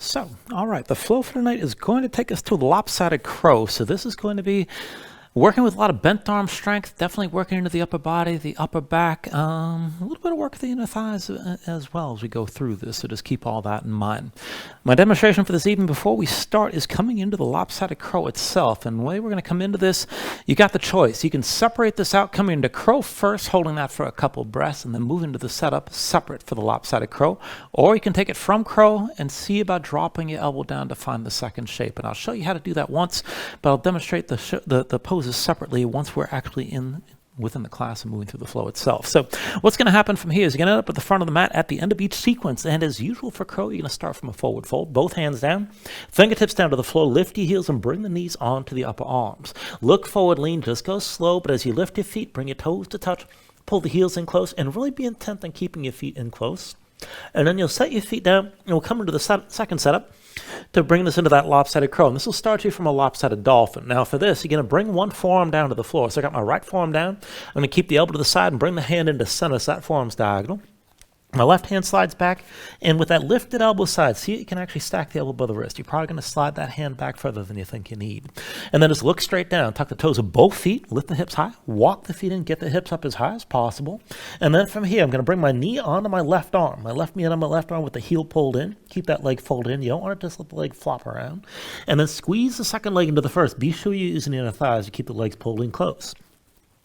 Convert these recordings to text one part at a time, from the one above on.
So, all right, the flow for tonight is going to take us to the Lop-Sided Crow. So this is going to be working with a lot of bent arm strength, definitely working into the upper body, the upper back, a little bit of work with the inner thighs as well as we go through this, so just keep all that in mind. My demonstration for this evening before we start is coming into the Lop-Sided Crow itself, and the way we're going to come into this, you got the choice. You can separate this out, coming into Crow first, holding that for a couple breaths, and then move into the setup separate for the Lop-Sided Crow, or you can take it from Crow and see about dropping your elbow down to find the second shape, and I'll show you how to do that once, but I'll demonstrate the poses separately once we're actually within the class and moving through the flow itself. So what's going to happen from here is you're going to end up at the front of the mat at the end of each sequence, and as usual for Crow, you're going to start from a forward fold, both hands down, fingertips down to the floor, lift your heels and bring the knees onto the upper arms. Look forward, lean, just go slow, but as you lift your feet, bring your toes to touch, pull the heels in close, and really be intent on keeping your feet in close. And then you'll set your feet down, and we'll come into the second setup to bring this into that lopsided crow. And this will start you from a lopsided dolphin. Now for this, you're going to bring one forearm down to the floor. So I got my right forearm down. I'm going to keep the elbow to the side and bring the hand into center so that forearm's diagonal. My left hand slides back, and with that lifted elbow side, see, you can actually stack the elbow above the wrist. You're probably going to slide that hand back further than you think you need. And then just look straight down, tuck the toes of both feet, lift the hips high, walk the feet in, get the hips up as high as possible. And then from here, I'm going to bring my knee onto my left arm, my left knee onto my left arm with the heel pulled in. Keep that leg folded in. You don't want to just let the leg flop around. And then squeeze the second leg into the first. Be sure you're using the inner thighs to keep the legs pulled in close.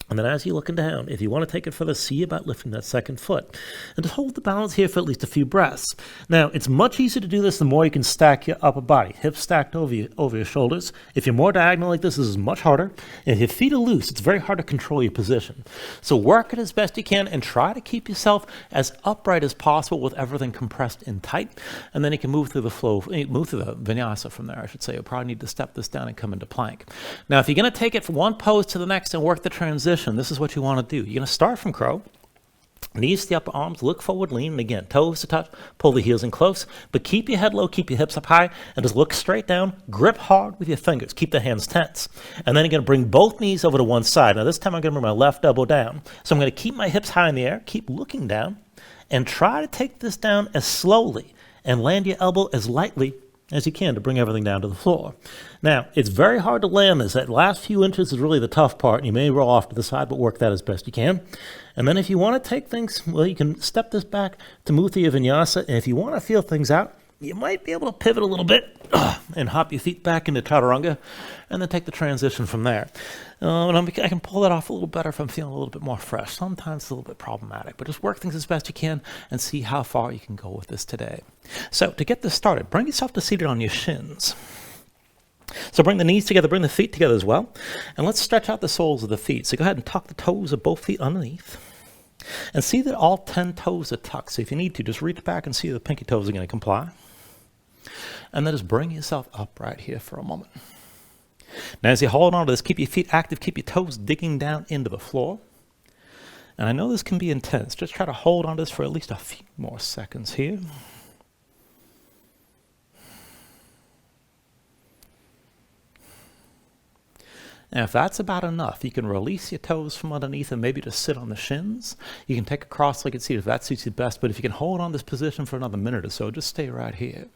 And then as you're looking down, if you want to take it further, see about lifting that second foot. And just hold the balance here for at least a few breaths. Now, it's much easier to do this the more you can stack your upper body. Hips stacked over your shoulders. If you're more diagonal like this is much harder. If your feet are loose, it's very hard to control your position. So work it as best you can and try to keep yourself as upright as possible with everything compressed in tight. And then you can move through the flow, move through the Vinyasa from there, I should say. You'll probably need to step this down and come into plank. Now, if you're going to take it from one pose to the next and work the transition, this is what you want to do. You're going to start from crow, knees to the upper arms, look forward, lean, and again, toes to touch, pull the heels in close, but keep your head low, keep your hips up high, and just look straight down, grip hard with your fingers, keep the hands tense. And then you're going to bring both knees over to one side. Now this time I'm going to bring my left elbow down. So I'm going to keep my hips high in the air, keep looking down, and try to take this down as slowly and land your elbow as lightly as you can to bring everything down to the floor. Now, it's very hard to land this. That last few inches is really the tough part, and you may roll off to the side, but work that as best you can. And then if you want to take things, well, you can step this back to move through your vinyasa, and if you want to feel things out, you might be able to pivot a little bit and hop your feet back into chaturanga, and then take the transition from there. And I can pull that off a little better if I'm feeling a little bit more fresh. Sometimes it's a little bit problematic, but just work things as best you can and see how far you can go with this today. So to get this started, bring yourself to seated on your shins. So bring the knees together, bring the feet together as well, and let's stretch out the soles of the feet. So go ahead and tuck the toes of both feet underneath. And see that all 10 toes are tucked. So if you need to, just reach back and see the pinky toes are going to comply. And then just bring yourself up right here for a moment. Now as you hold on to this, keep your feet active, keep your toes digging down into the floor. And I know this can be intense. Just try to hold on to this for at least a few more seconds here. And if that's about enough, you can release your toes from underneath and maybe just sit on the shins. You can take a cross-legged seat if that suits you best, but if you can hold on this position for another minute or so, just stay right here.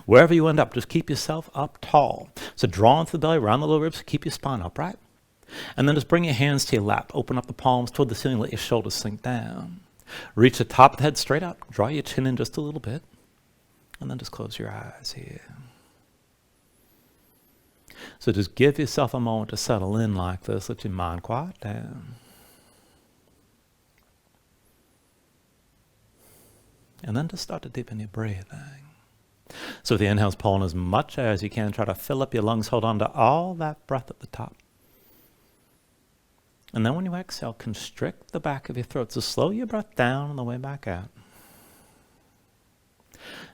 Wherever you end up, just keep yourself up tall. So draw into the belly, around the lower ribs, keep your spine upright. And then just bring your hands to your lap. Open up the palms toward the ceiling, let your shoulders sink down. Reach the top of the head straight up. Draw your chin in just a little bit. And then just close your eyes here. So just give yourself a moment to settle in like this. Let your mind quiet down. And then just start to deepen your breathing. So with the inhales, pull in as much as you can. Try to fill up your lungs. Hold on to all that breath at the top. And then when you exhale, constrict the back of your throat. So slow your breath down on the way back out.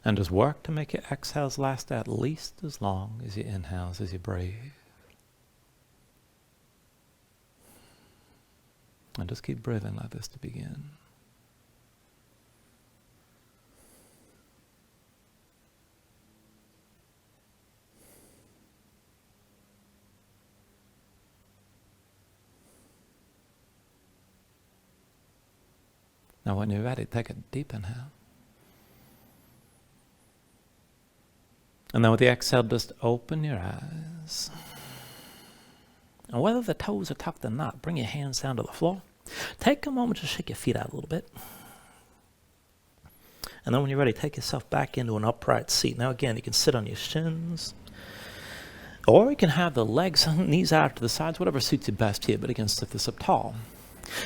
And just work to make your exhales last at least as long as your inhales as you breathe. And just keep breathing like this to begin. Now when you're ready, take a deep inhale. And then with the exhale, just open your eyes. And whether the toes are tucked or not, bring your hands down to the floor. Take a moment to shake your feet out a little bit. And then when you're ready, take yourself back into an upright seat. Now again, you can sit on your shins. Or you can have the legs, knees out to the sides, whatever suits you best here. But again, stick this up tall.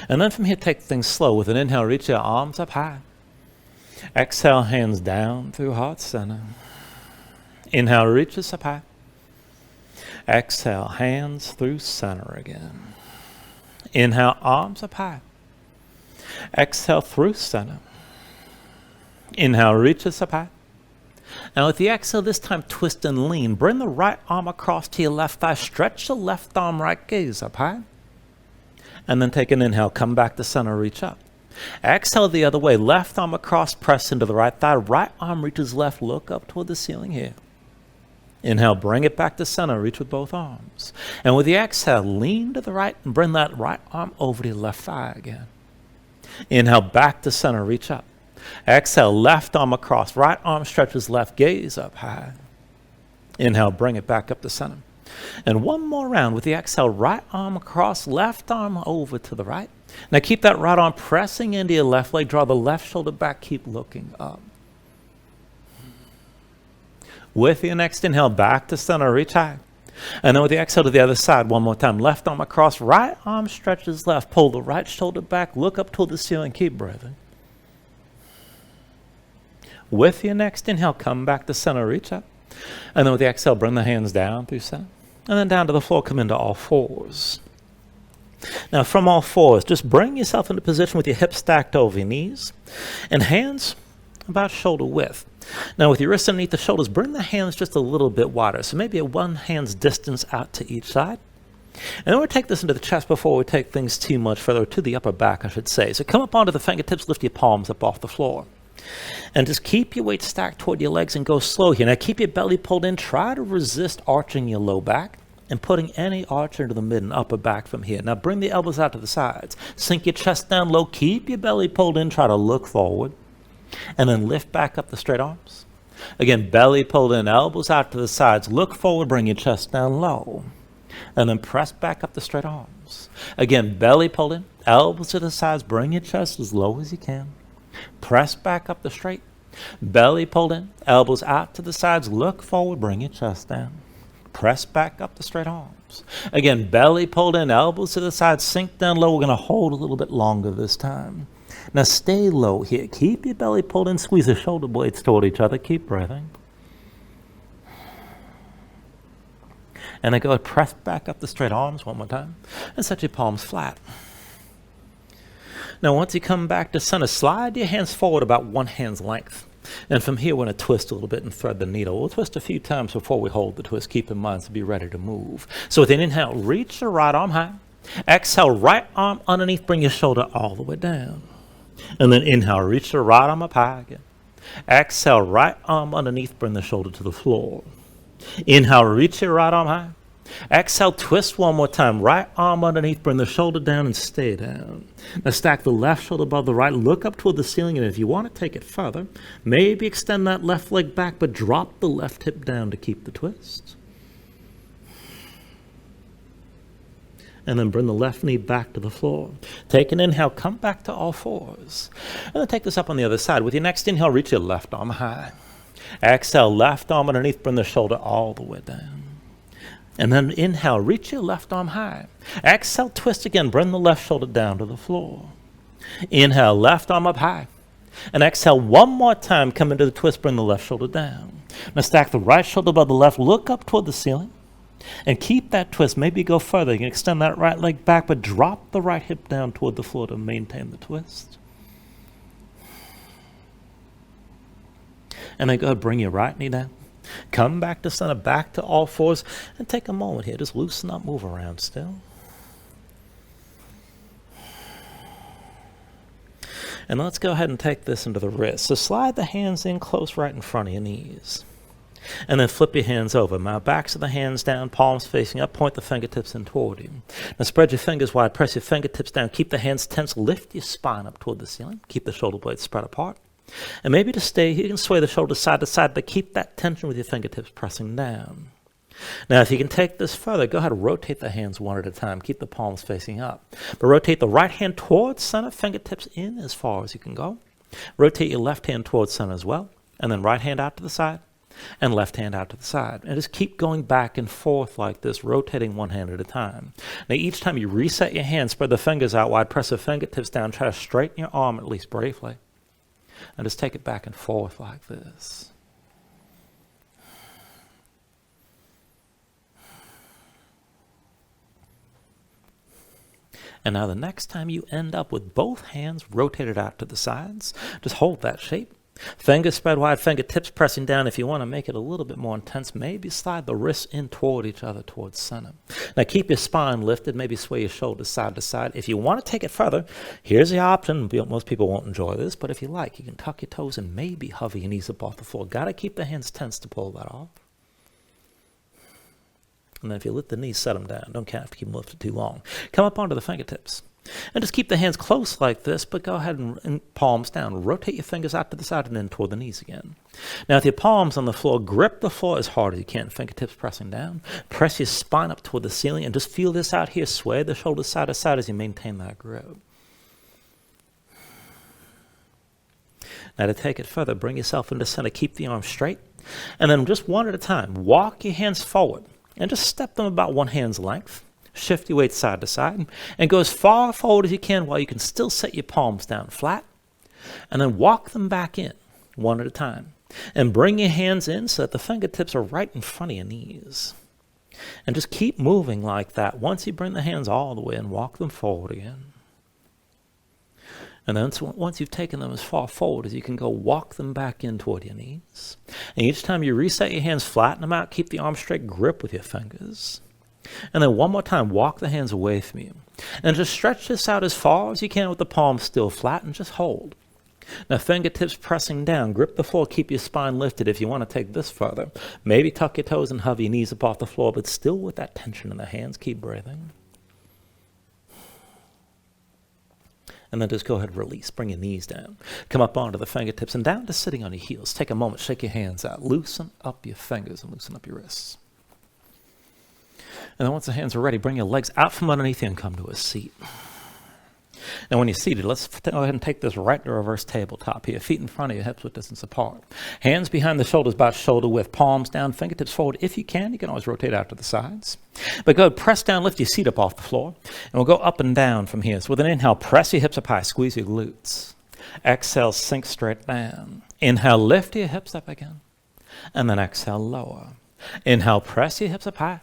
And then from here, take things slow. With an inhale, reach your arms up high. Exhale, hands down through heart center. Inhale, reach us up high. Exhale, hands through center again. Inhale, arms up high. Exhale, through center. Inhale, reach us up high. Now with the exhale, this time twist and lean. Bring the right arm across to your left thigh. Stretch the left arm, right gaze up high. And then take an inhale, come back to center, reach up. Exhale the other way. Left arm across, press into the right thigh. Right arm reaches left, look up toward the ceiling here. Inhale, bring it back to center, reach with both arms. And with the exhale, lean to the right and bring that right arm over to your left thigh again. Inhale, back to center, reach up. Exhale, left arm across, right arm stretches left, gaze up high. Inhale, bring it back up to center. And one more round with the exhale, right arm across, left arm over to the right. Now keep that right arm pressing into your left leg, draw the left shoulder back, keep looking up. With your next inhale, back to center, reach high. And then with the exhale to the other side, one more time. Left arm across, right arm stretches left. Pull the right shoulder back, look up toward the ceiling, keep breathing. With your next inhale, come back to center, reach up. And then with the exhale, bring the hands down through center. And then down to the floor, come into all fours. Now from all fours, just bring yourself into position with your hips stacked over your knees. And hands about shoulder width. Now with your wrists underneath the shoulders, bring the hands just a little bit wider. So maybe a one hand's distance out to each side. And then we'll take this into the chest before we take things too much further, to the upper back, I should say. So come up onto the fingertips, lift your palms up off the floor. And just keep your weight stacked toward your legs and go slow here. Now keep your belly pulled in. Try to resist arching your low back and putting any arch into the mid and upper back from here. Now bring the elbows out to the sides. Sink your chest down low. Keep your belly pulled in. Try to look forward. And then lift back up the straight arms. Again, belly pulled in, elbows out to the sides. Look forward, bring your chest down low. And then press back up the straight arms. Again, belly pulled in, elbows to the sides. Bring your chest as low as you can. Press back up the straight. Belly pulled in, elbows out to the sides. Look forward, bring your chest down. Press back up the straight arms. Again, belly pulled in, elbows to the sides. Sink down low. We're going to hold a little bit longer this time. Now stay low here. Keep your belly pulled in. Squeeze the shoulder blades toward each other. Keep breathing. And then go ahead, press back up the straight arms one more time. And set your palms flat. Now once you come back to center, slide your hands forward about one hand's length. And from here we're going to twist a little bit and thread the needle. We'll twist a few times before we hold the twist. Keep in mind to be ready to move. So with an inhale, reach your right arm high. Exhale, right arm underneath. Bring your shoulder all the way down. And then inhale, reach your right arm up high again. Exhale, right arm underneath, bring the shoulder to the floor. Inhale, reach your right arm high. Exhale, twist one more time. Right arm underneath, bring the shoulder down and stay down. Now stack the left shoulder above the right, look up toward the ceiling, and if you want to take it further, maybe extend that left leg back, but drop the left hip down to keep the twist. And then bring the left knee back to the floor. Take an inhale, come back to all fours. And then take this up on the other side. With your next inhale, reach your left arm high. Exhale, left arm underneath, bring the shoulder all the way down. And then inhale, reach your left arm high. Exhale, twist again, bring the left shoulder down to the floor. Inhale, left arm up high. And exhale one more time, come into the twist, bring the left shoulder down. Now stack the right shoulder above the left, look up toward the ceiling. And keep that twist. Maybe go further. You can extend that right leg back, but drop the right hip down toward the floor to maintain the twist. And then go ahead, bring your right knee down. Come back to center, back to all fours, and take a moment here. Just loosen up, move around still. And let's go ahead and take this into the wrist. So slide the hands in close right in front of your knees. And then flip your hands over. Now backs of the hands down, palms facing up, point the fingertips in toward you. Now spread your fingers wide, press your fingertips down, keep the hands tense, lift your spine up toward the ceiling, keep the shoulder blades spread apart. And maybe to stay, you can sway the shoulders side to side, but keep that tension with your fingertips pressing down. Now, if you can take this further, go ahead and rotate the hands one at a time. Keep the palms facing up. But rotate the right hand towards center, fingertips in as far as you can go. Rotate your left hand towards center as well. And then right hand out to the side and left hand out to the side. And just keep going back and forth like this, rotating one hand at a time. Now, each time you reset your hand, spread the fingers out wide, press the fingertips down, try to straighten your arm at least briefly. And just take it back and forth like this. And now the next time you end up with both hands rotated out to the sides, just hold that shape. Fingers spread wide, fingertips pressing down. If you want to make it a little bit more intense, maybe slide the wrists in toward each other, towards center. Now keep your spine lifted, maybe sway your shoulders side to side. If you want to take it further, here's the option. Most people won't enjoy this, but if you like, you can tuck your toes and maybe hover your knees up off the floor. Got to keep the hands tense to pull that off. And then if you lift the knees, set them down. Don't have to keep them lifted too long. Come up onto the fingertips. And just keep the hands close like this, but go ahead and palms down. Rotate your fingers out to the side and then toward the knees again. Now with your palms on the floor, grip the floor as hard as you can. Fingertips pressing down. Press your spine up toward the ceiling and just feel this out here. Sway the shoulders side to side as you maintain that grip. Now to take it further, bring yourself into center. Keep the arms straight. And then just one at a time, walk your hands forward and just step them about one hand's length. Shift your weight side to side and go as far forward as you can while you can still set your palms down flat. And then walk them back in one at a time. And bring your hands in so that the fingertips are right in front of your knees. And just keep moving like that. Once you bring the hands all the way in, walk them forward again. And then once you've taken them as far forward as you can go, walk them back in toward your knees. And each time you reset your hands, flatten them out, keep the arm straight, grip with your fingers. And then one more time, walk the hands away from you. And just stretch this out as far as you can with the palms still flat and just hold. Now fingertips pressing down, grip the floor, keep your spine lifted. If you want to take this further, maybe tuck your toes and hover your knees up off the floor, but still with that tension in the hands, keep breathing. And then just go ahead and release. Bring your knees down. Come up onto the fingertips and down to sitting on your heels. Take a moment, shake your hands out. Loosen up your fingers and loosen up your wrists. And then once the hands are ready, bring your legs out from underneath you and come to a seat. Now when you're seated, let's go ahead and take this right to reverse tabletop here. Feet in front of you, hips width distance apart. Hands behind the shoulders, about shoulder width. Palms down, fingertips forward. If you can always rotate out to the sides. But go ahead, press down, lift your seat up off the floor. And we'll go up and down from here. So with an inhale, press your hips up high, squeeze your glutes. Exhale, sink straight down. Inhale, lift your hips up again. And then exhale, lower. Inhale, press your hips up high.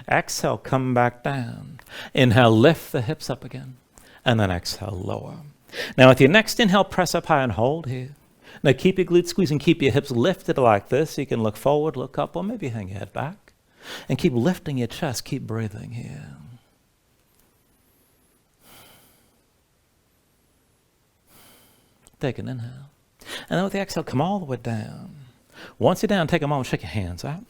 Exhale, come back down. Inhale, lift the hips up again. And then exhale, lower. Now with your next inhale, press up high and hold here. Now keep your glutes squeezed and keep your hips lifted like this. You can look forward, look up, or maybe hang your head back. And keep lifting your chest, keep breathing here. Take an inhale. And then with the exhale, come all the way down. Once you're down, take a moment, shake your hands out.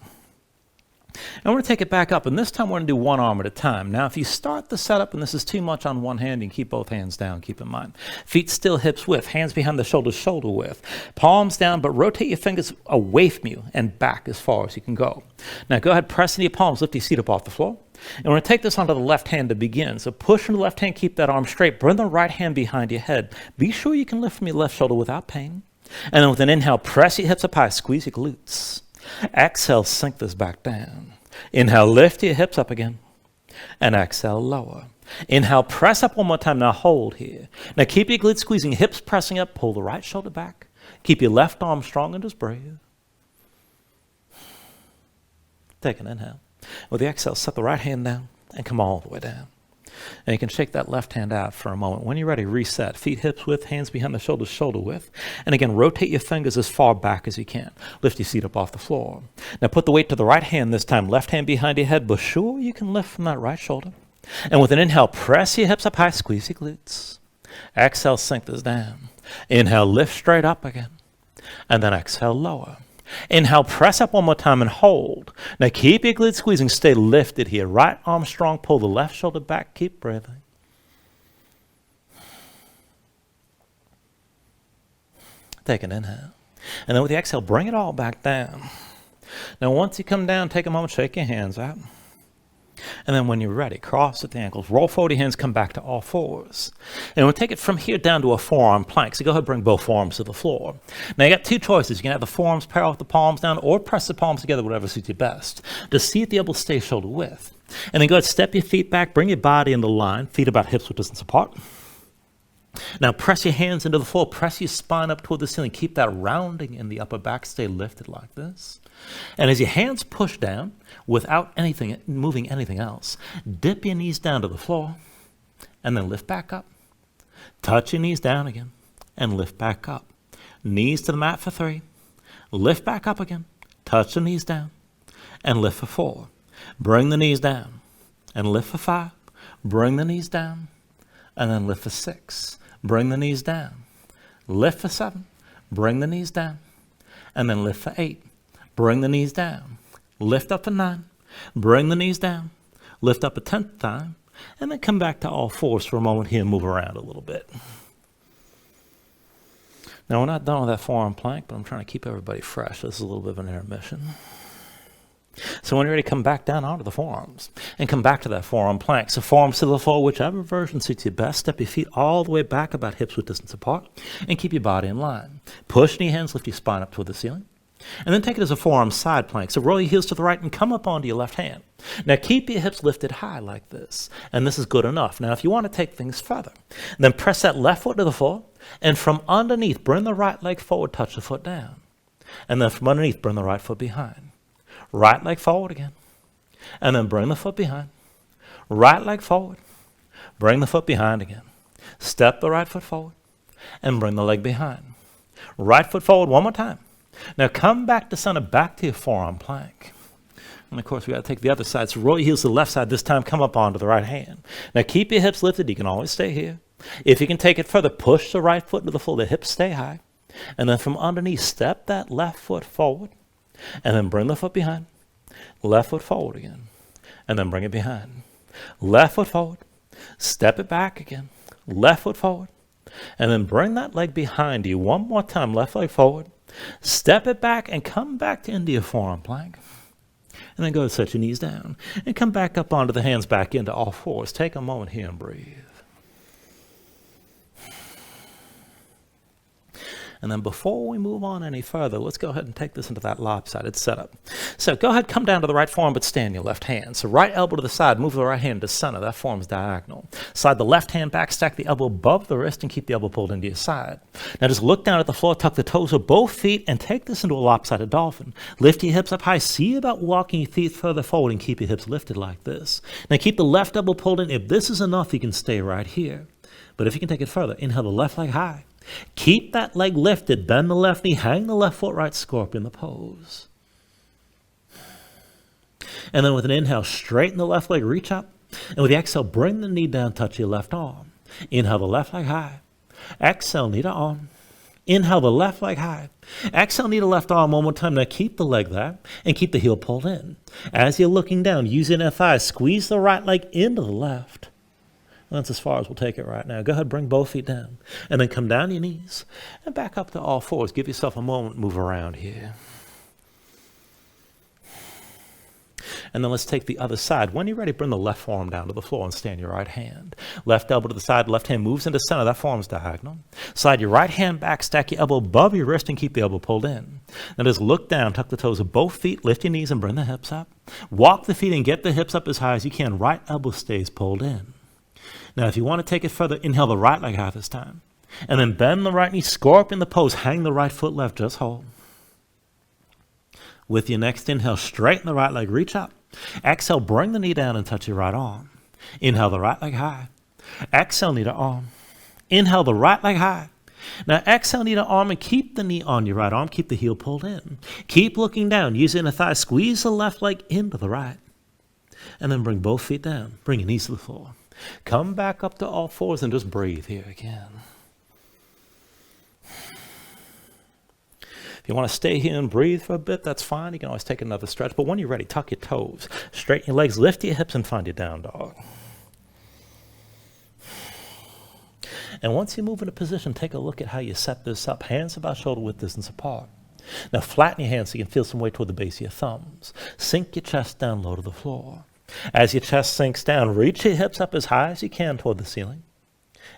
And we're going to take it back up, and this time we're going to do one arm at a time. Now, if you start the setup and this is too much on one hand, you can keep both hands down, keep in mind. Feet still hips width, hands behind the shoulders, shoulder width. Palms down, but rotate your fingers away from you and back as far as you can go. Now, go ahead, press into your palms, lift your seat up off the floor. And we're going to take this onto the left hand to begin. So push into the left hand, keep that arm straight. Bring the right hand behind your head. Be sure you can lift from your left shoulder without pain. And then with an inhale, press your hips up high, squeeze your glutes. Exhale, sink this back down. Inhale, lift your hips up again. And exhale, lower. Inhale, press up one more time. Now hold here. Now keep your glutes squeezing, hips pressing up. Pull the right shoulder back. Keep your left arm strong and just breathe. Take an inhale. With the exhale, set the right hand down and come all the way down. And you can shake that left hand out for a moment. When you're ready, reset. Feet hips width, hands behind the shoulders, shoulder width. And again, rotate your fingers as far back as you can. Lift your seat up off the floor. Now put the weight to the right hand this time. Left hand behind your head, but sure you can lift from that right shoulder. And with an inhale, press your hips up high, squeeze your glutes. Exhale, sink this down. Inhale, lift straight up again. And then exhale, lower. Inhale, press up one more time and hold. Now keep your glutes squeezing, stay lifted here. Right arm strong, pull the left shoulder back, keep breathing. Take an inhale. And then with the exhale, bring it all back down. Now, once you come down, take a moment, shake your hands out. And then when you're ready, cross at the ankles, roll forward your hands, come back to all fours. And we'll take it from here down to a forearm plank. So go ahead and bring both forearms to the floor. Now you got two choices. You can have the forearms parallel with the palms down or press the palms together, whatever suits you best. Just see if the elbows stay shoulder width. And then go ahead, step your feet back, bring your body into line, feet about hips width distance apart. Now press your hands into the floor, press your spine up toward the ceiling. Keep that rounding in the upper back, stay lifted like this. And as your hands push down, without moving anything else, dip your knees down to the floor, and then lift back up. Touch your knees down again, and lift back up. Knees to the mat for 3. Lift back up again. Touch the knees down, and lift for 4. Bring the knees down, and lift for 5. Bring the knees down, and then lift for 6. Bring the knees down. Lift for 7. Bring the knees down, and then lift for 8. Bring the knees down. Lift up for 9. Bring the knees down. Lift up a 10th time. And then come back to all fours for a moment here and move around a little bit. Now, we're not done with that forearm plank, but I'm trying to keep everybody fresh. This is a little bit of an intermission. So when you're ready, come back down onto the forearms and come back to that forearm plank. So forearms to the floor, whichever version suits you best. Step your feet all the way back about hips width distance apart and keep your body in line. Push knee hands, lift your spine up toward the ceiling. And then take it as a forearm side plank. So roll your heels to the right and come up onto your left hand. Now keep your hips lifted high like this. And this is good enough. Now if you want to take things further, then press that left foot to the floor. And from underneath, bring the right leg forward, touch the foot down. And then from underneath, bring the right foot behind. Right leg forward again. And then bring the foot behind. Right leg forward. Bring the foot behind again. Step the right foot forward. And bring the leg behind. Right foot forward one more time. Now come back to center, back to your forearm plank. And of course, we got to take the other side. So roll your heels to the left side. This time, come up onto the right hand. Now keep your hips lifted. You can always stay here. If you can take it further, push the right foot to the floor. The hips stay high. And then from underneath, step that left foot forward. And then bring the foot behind. Left foot forward again. And then bring it behind. Left foot forward. Step it back again. Left foot forward. And then bring that leg behind you. One more time. Left leg forward. Step it back and come back to into your forearm plank. And then go to set your knees down. And come back up onto the hands back into all fours. Take a moment here and breathe. And then before we move on any further, let's go ahead and take this into that lopsided setup. So go ahead, come down to the right forearm, but stay on your left hand. So right elbow to the side, move the right hand to center. That form's diagonal. Slide the left hand back, stack the elbow above the wrist, and keep the elbow pulled into your side. Now just look down at the floor, tuck the toes of both feet, and take this into a lopsided dolphin. Lift your hips up high. See about walking your feet further forward and keep your hips lifted like this. Now keep the left elbow pulled in. If this is enough, you can stay right here. But if you can take it further, inhale the left leg high. Keep that leg lifted, bend the left knee, hang the left foot right, scorpion the pose. And then with an inhale, straighten the left leg, reach up. And with the exhale, bring the knee down, touch your left arm. Inhale the left leg high. Exhale, knee to arm. Inhale the left leg high. Exhale, knee to left arm one more time. Now keep the leg there and keep the heel pulled in. As you're looking down, use your thighs, squeeze the right leg into the left. That's as far as we'll take it right now. Go ahead, bring both feet down. And then come down your knees and back up to all fours. Give yourself a moment, move around here. And then let's take the other side. When you're ready, bring the left forearm down to the floor and stand your right hand. Left elbow to the side, left hand moves into center. That forearm's diagonal. Slide your right hand back, stack your elbow above your wrist, and keep the elbow pulled in. Now just look down, tuck the toes of both feet, lift your knees, and bring the hips up. Walk the feet and get the hips up as high as you can. Right elbow stays pulled in. Now, if you want to take it further, inhale the right leg high this time. And then bend the right knee, scorpion the pose, hang the right foot left, just hold. With your next inhale, straighten the right leg, reach up. Exhale, bring the knee down and touch your right arm. Inhale the right leg high. Exhale, knee to arm. Inhale the right leg high. Now exhale, knee to arm, and keep the knee on your right arm. Keep the heel pulled in. Keep looking down. Use your inner thigh. Squeeze the left leg into the right. And then bring both feet down. Bring your knees to the floor. Come back up to all fours and just breathe here again. If you want to stay here and breathe for a bit, that's fine. You can always take another stretch. But when you're ready, tuck your toes, straighten your legs, lift your hips, and find your down dog. And once you move into position, take a look at how you set this up. Hands about shoulder width distance apart. Now flatten your hands so you can feel some weight toward the base of your thumbs. Sink your chest down low to the floor. As your chest sinks down, reach your hips up as high as you can toward the ceiling.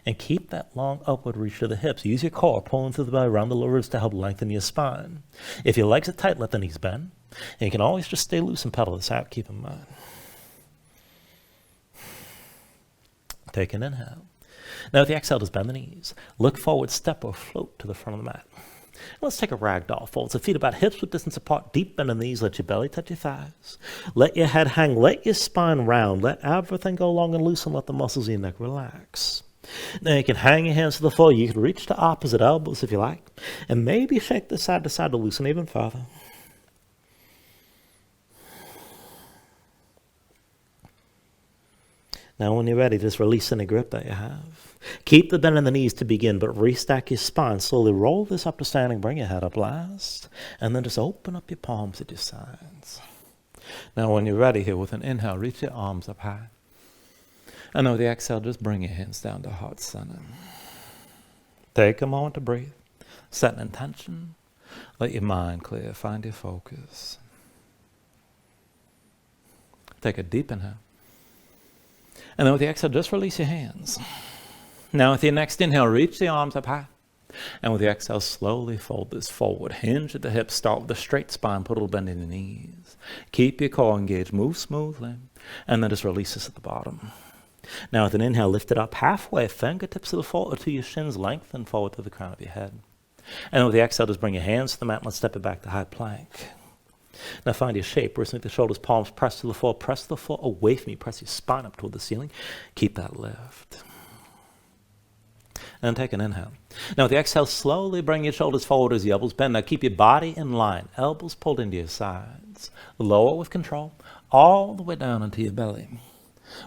And keep that long upward reach to the hips. Use your core, pulling through the belly around the lower ribs to help lengthen your spine. If your legs are tight, let the knees bend. And you can always just stay loose and pedal this out, keep in mind. Take an inhale. Now with the exhale, just bend the knees. Look forward, step or float to the front of the mat. Let's take a ragdoll fold. So feet about hips width distance apart, deep bend in the knees. Let your belly touch your thighs. Let your head hang. Let your spine round. Let everything go long and loose and let the muscles in your neck relax. Now you can hang your hands to the floor. You can reach to opposite elbows if you like. And maybe shake this side to side to loosen even further. Now when you're ready, just release any grip that you have. Keep the bend in the knees to begin, but restack your spine. Slowly roll this up to standing. Bring your head up last. And then just open up your palms at your sides. Now when you're ready here, with an inhale, reach your arms up high. And with the exhale, just bring your hands down to heart center. Take a moment to breathe. Set an intention. Let your mind clear. Find your focus. Take a deep inhale. And then with the exhale, just release your hands. Now with your next inhale, reach the arms up high. And with the exhale, slowly fold this forward. Hinge at the hips. Start with a straight spine. Put a little bend in the knees. Keep your core engaged. Move smoothly. And then just release this at the bottom. Now with an inhale, lift it up halfway. Fingertips to the floor or to your shins. Lengthen forward to the crown of your head. And with the exhale, just bring your hands to the mat. Let's step it back to high plank. Now find your shape. Wrist underneath the shoulders, palms press to the floor. Press the floor away from you. Press your spine up toward the ceiling. Keep that lift. And take an inhale. Now with the exhale, slowly bring your shoulders forward as the elbows bend. Now keep your body in line. Elbows pulled into your sides. Lower with control. All the way down into your belly.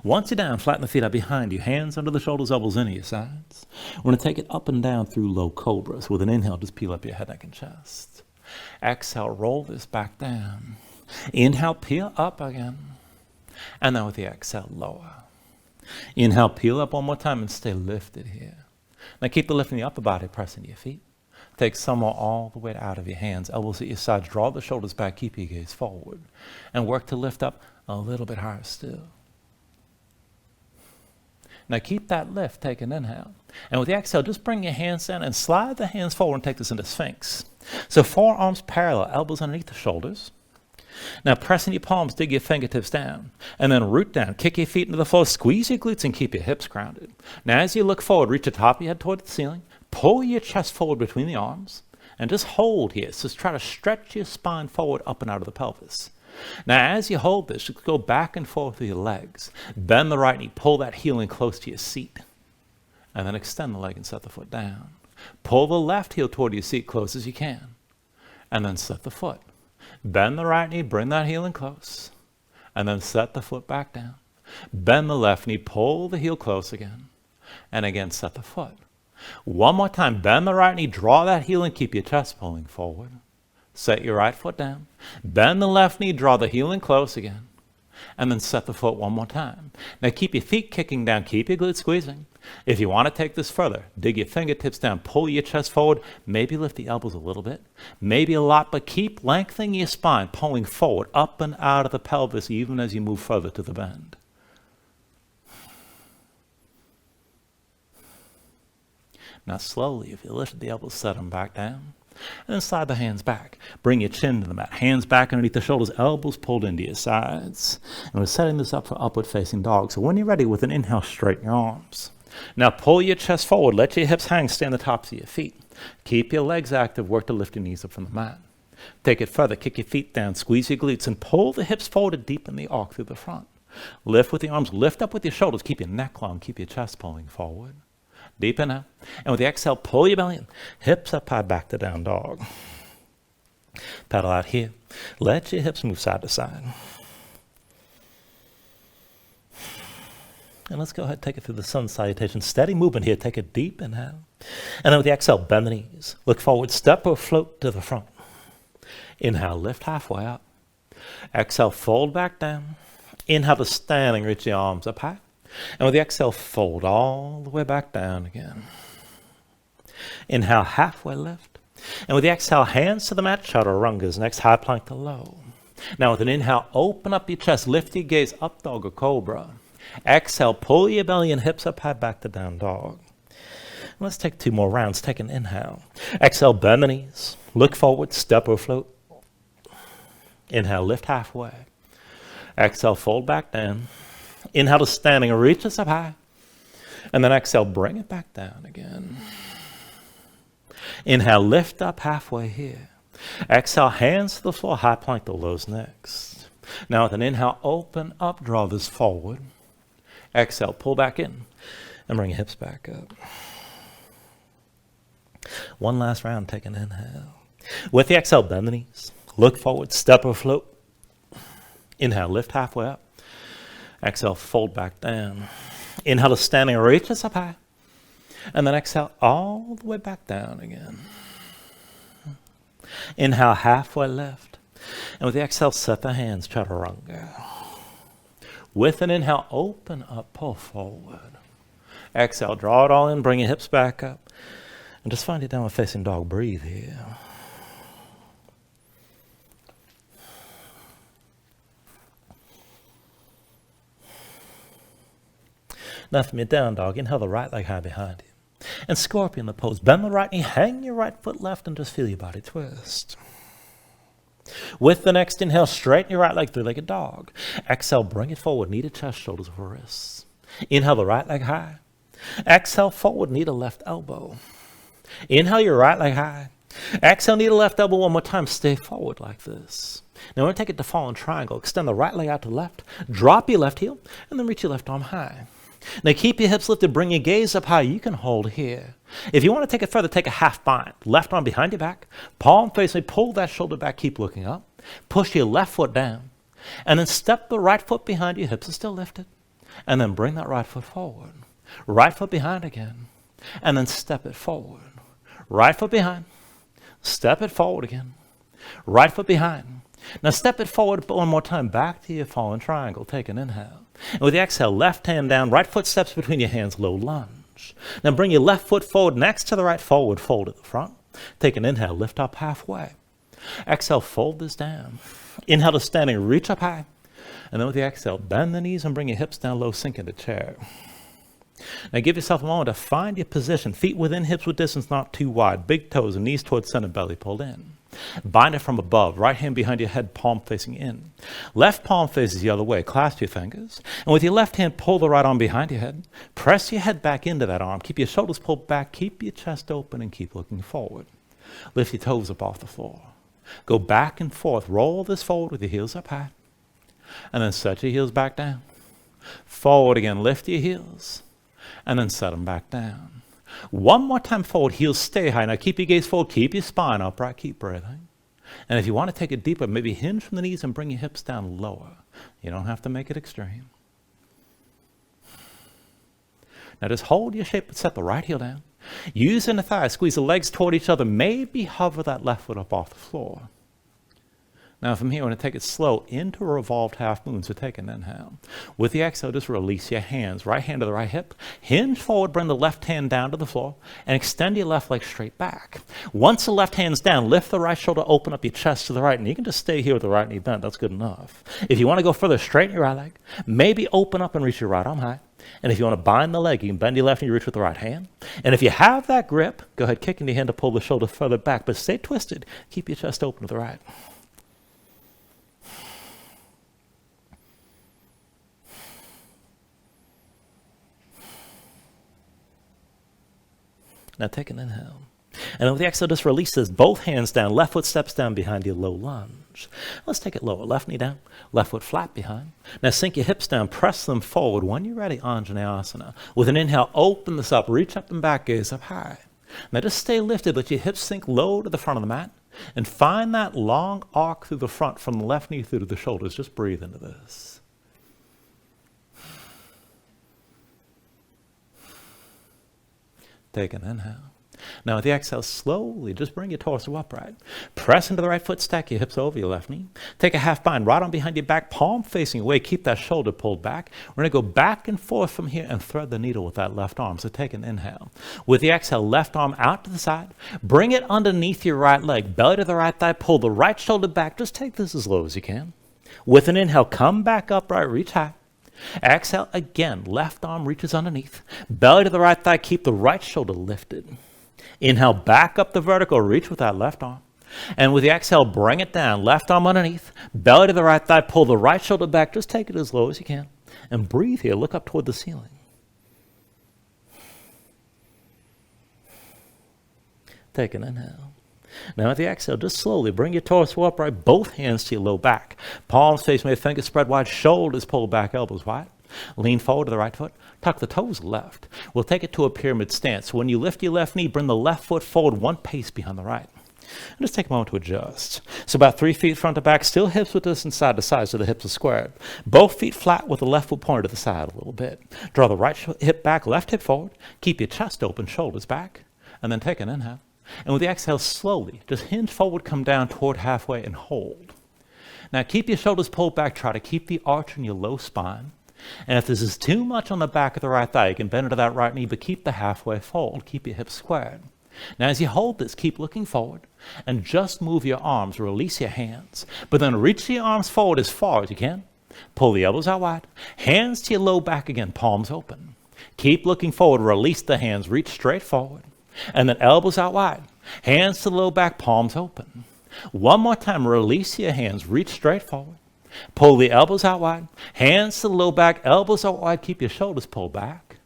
Once you're down, flatten the feet out behind you. Hands under the shoulders, elbows into your sides. We're going to take it up and down through low cobra. So with an inhale, just peel up your head, neck, and chest. Exhale, roll this back down. Inhale, peel up again. And then with the exhale, lower. Inhale, peel up one more time and stay lifted here. Now keep the lift in the upper body, pressing your feet. Take some more all the way out of your hands. Elbows at your sides. Draw the shoulders back. Keep your gaze forward. And work to lift up a little bit higher still. Now keep that lift. Take an inhale. And with the exhale, just bring your hands down and slide the hands forward and take this into Sphinx. So forearms parallel, elbows underneath the shoulders. Now press in your palms, dig your fingertips down. And then root down, kick your feet into the floor, squeeze your glutes and keep your hips grounded. Now as you look forward, reach the top of your head toward the ceiling. Pull your chest forward between the arms. And just hold here. So just try to stretch your spine forward up and out of the pelvis. Now as you hold this, just go back and forth with your legs. Bend the right knee, pull that heel in close to your seat. And then extend the leg and set the foot down. Pull the left heel toward your seat close as you can. And then set the foot. Bend the right knee, bring that heel in close. And then set the foot back down. Bend the left knee, pull the heel close again. And again, set the foot. One more time, bend the right knee, draw that heel and keep your chest pulling forward. Set your right foot down. Bend the left knee, draw the heel in close again. And then set the foot one more time. Now keep your feet kicking down, keep your glutes squeezing. If you want to take this further, dig your fingertips down, pull your chest forward, maybe lift the elbows a little bit, maybe a lot, but keep lengthening your spine, pulling forward, up and out of the pelvis, even as you move further to the bend. Now slowly, if you lift the elbows, set them back down. And then slide the hands back. Bring your chin to the mat. Hands back underneath the shoulders, elbows pulled into your sides. And we're setting this up for upward facing dog. So when you're ready, with an inhale, straighten your arms. Now pull your chest forward. Let your hips hang. Stay on the tops of your feet. Keep your legs active. Work to lift your knees up from the mat. Take it further. Kick your feet down. Squeeze your glutes and pull the hips forward to deepen the arc through the front. Lift with the arms. Lift up with your shoulders. Keep your neck long. Keep your chest pulling forward. Deep inhale. And with the exhale, pull your belly in. Hips up high, back to down dog. Pedal out here. Let your hips move side to side. And let's go ahead and take it through the sun salutation. Steady movement here. Take a deep inhale. And then with the exhale, bend the knees. Look forward, step or float to the front. Inhale, lift halfway up. Exhale, fold back down. Inhale to standing, reach the arms up high. And with the exhale, fold all the way back down again. Inhale, halfway lift. And with the exhale, hands to the mat, chaturangas. Next, high plank to low. Now with an inhale, open up your chest, lift your gaze, up dog or cobra. Exhale, pull your belly and hips up high, back to down dog. Let's take 2 more rounds. Take an inhale. Exhale, bend the knees. Look forward, step or float. Inhale, lift halfway. Exhale, fold back down. Inhale to standing, reach us up high. And then exhale, bring it back down again. Inhale, lift up halfway here. Exhale, hands to the floor, high plank to lows next. Now with an inhale, open up, draw this forward. Exhale, pull back in, and bring your hips back up. One last round, take an inhale. With the exhale, bend the knees. Look forward, step or float. Inhale, lift halfway up. Exhale, fold back down. Inhale to standing, reach us up high. And then exhale all the way back down again. Inhale, halfway lift. And with the exhale, set the hands, chaturanga. With an inhale, open up, pull forward. Exhale, draw it all in, bring your hips back up. And just find your downward facing dog. Breathe here. Now from your down dog, inhale the right leg high behind you. And scorpion the pose. Bend the right knee, hang your right foot left, and just feel your body twist. With the next inhale, straighten your right leg, 3-legged dog. Exhale, bring it forward, knee to chest, shoulders over wrists. Inhale the right leg high. Exhale, forward, knee to left elbow. Inhale your right leg high. Exhale, knee to left elbow one more time. Stay forward like this. Now we're going to take it to fallen triangle. Extend the right leg out to the left. Drop your left heel, and then reach your left arm high. Now keep your hips lifted, bring your gaze up high. You can hold here. If you want to take it further, take a half bind. Left arm behind your back, palm facing, pull that shoulder back, keep looking up. Push your left foot down, and then step the right foot behind you, hips are still lifted. And then bring that right foot forward. Right foot behind again, and then step it forward. Right foot behind, step it forward again. Right foot behind. Now step it forward one more time, back to your fallen triangle. Take an inhale. And with the exhale, left hand down, right foot steps between your hands, low lunge. Now bring your left foot forward next to the right, forward fold at the front. Take an inhale, lift up halfway. Exhale, fold this down. Inhale to standing, reach up high. And then with the exhale, bend the knees and bring your hips down low, sink into chair. Now give yourself a moment to find your position. Feet within hips with distance, not too wide. Big toes and knees towards center, belly pulled in. Bind it from above. Right hand behind your head, palm facing in. Left palm faces the other way. Clasp your fingers. And with your left hand, pull the right arm behind your head. Press your head back into that arm. Keep your shoulders pulled back. Keep your chest open and keep looking forward. Lift your toes up off the floor. Go back and forth. Roll this forward with your heels up high. And then set your heels back down. Forward again. Lift your heels. And then set them back down. One more time forward, heels stay high. Now keep your gaze forward, keep your spine upright, keep breathing. And if you want to take it deeper, maybe hinge from the knees and bring your hips down lower. You don't have to make it extreme. Now just hold your shape, but set the right heel down. Use in the thigh, squeeze the legs toward each other. Maybe hover that left foot up off the floor. Now from here, we're going to take it slow into a revolved half moon, so take an inhale. With the exhale, just release your hands. Right hand to the right hip. Hinge forward, bring the left hand down to the floor, and extend your left leg straight back. Once the left hand's down, lift the right shoulder, open up your chest to the right, and you can just stay here with the right knee bent. That's good enough. If you want to go further, straighten your right leg. Maybe open up and reach your right arm high. And if you want to bind the leg, you can bend your left knee, reach with the right hand. And if you have that grip, go ahead, kicking your hand to pull the shoulder further back, but stay twisted. Keep your chest open with the right. Now take an inhale. And with the exhale, just release this. Both hands down. Left foot steps down behind your low lunge. Let's take it lower. Left knee down. Left foot flat behind. Now sink your hips down. Press them forward. When you're ready, Anjaneyasana. With an inhale, open this up. Reach up and back. Gaze up high. Now just stay lifted. Let your hips sink low to the front of the mat. And find that long arc through the front from the left knee through to the shoulders. Just breathe into this. Take an inhale. Now with the exhale, slowly just bring your torso upright. Press into the right foot, stack your hips over your left knee. Take a half bind right on behind your back, palm facing away. Keep that shoulder pulled back. We're going to go back and forth from here and thread the needle with that left arm. So take an inhale. With the exhale, left arm out to the side. Bring it underneath your right leg. Belly to the right thigh. Pull the right shoulder back. Just take this as low as you can. With an inhale, come back upright, reach high. Exhale again, left arm reaches underneath. Belly to the right thigh, keep the right shoulder lifted. Inhale, back up the vertical, reach with that left arm. And with the exhale, bring it down, left arm underneath. Belly to the right thigh, pull the right shoulder back, just take it as low as you can. And breathe here, look up toward the ceiling. Take an inhale. Now at the exhale, just slowly bring your torso upright, both hands to your low back. Palms face away, fingers spread wide, shoulders pulled back, elbows wide. Lean forward to the right foot, tuck the toes left. We'll take it to a pyramid stance. When you lift your left knee, bring the left foot forward one pace behind the right. And just take a moment to adjust. So about 3 feet front to back, still hips width distance side to side so the hips are squared. Both feet flat with the left foot pointed to the side a little bit. Draw the right hip back, left hip forward. Keep your chest open, shoulders back. And then take an inhale. And with the exhale, slowly, just hinge forward, come down toward halfway and hold. Now keep your shoulders pulled back. Try to keep the arch in your low spine. And if this is too much on the back of the right thigh, you can bend into that right knee, but keep the halfway fold. Keep your hips squared. Now as you hold this, keep looking forward and just move your arms, release your hands, but then reach your arms forward as far as you can. Pull the elbows out wide, hands to your low back again, palms open. Keep looking forward, release the hands, reach straight forward, and then elbows out wide, hands to the low back, palms open. One more time, release your hands, reach straight forward. Pull the elbows out wide, hands to the low back, elbows out wide, keep your shoulders pulled back.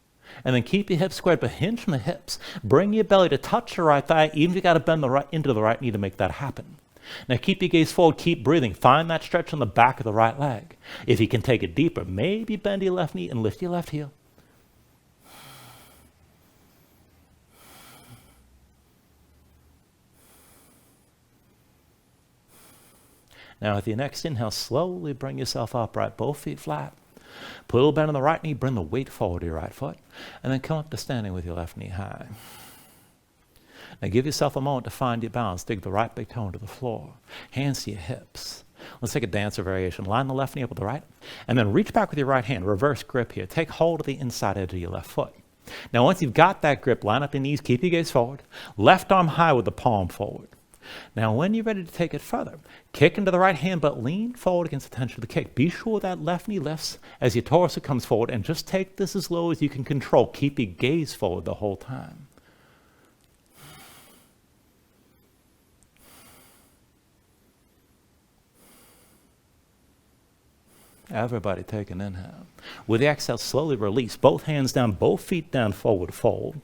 And then keep your hips squared, but hinge from the hips. Bring your belly to touch your right thigh, even if you got to bend into the right knee to make that happen. Now keep your gaze forward, keep breathing. Find that stretch on the back of the right leg. If you can take it deeper, maybe bend your left knee and lift your left heel. Now with your next inhale, slowly bring yourself upright, both feet flat. Put a little bend on the right knee, bring the weight forward to your right foot, and then come up to standing with your left knee high. Now give yourself a moment to find your balance. Dig the right big toe into the floor. Hands to your hips. Let's take a dancer variation. Line the left knee up with the right, and then reach back with your right hand. Reverse grip here. Take hold of the inside edge of your left foot. Now once you've got that grip, line up your knees, keep your gaze forward. Left arm high with the palm forward. Now when you're ready to take it further, kick into the right hand, but lean forward against the tension of the kick. Be sure that left knee lifts as your torso comes forward, and just take this as low as you can control. Keep your gaze forward the whole time. Everybody take an inhale. With the exhale, slowly release. Both hands down, both feet down, forward fold.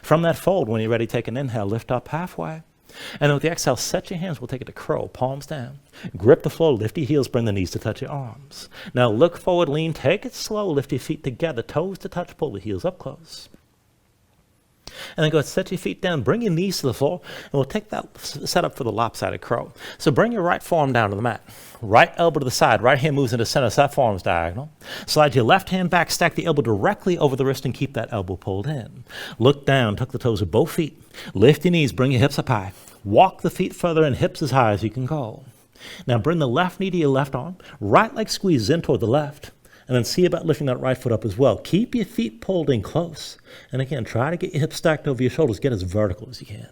From that fold, when you're ready, take an inhale, lift up halfway. And then with the exhale, set your hands. We'll take it to crow, palms down. Grip the floor, lift your heels, bring the knees to touch your arms. Now look forward, lean, take it slow, lift your feet together, toes to touch, pull the heels up close. And then go ahead, set your feet down, bring your knees to the floor, and we'll take that setup for the lopsided crow. So bring your right forearm down to the mat. Right elbow to the side, right hand moves into center, so that forearm's diagonal. Slide your left hand back, stack the elbow directly over the wrist and keep that elbow pulled in. Look down, tuck the toes of both feet. Lift your knees, bring your hips up high. Walk the feet further and hips as high as you can go. Now bring the left knee to your left arm, right leg squeezes in toward the left. And then see about lifting that right foot up as well. Keep your feet pulled in close. And again, try to get your hips stacked over your shoulders. Get as vertical as you can.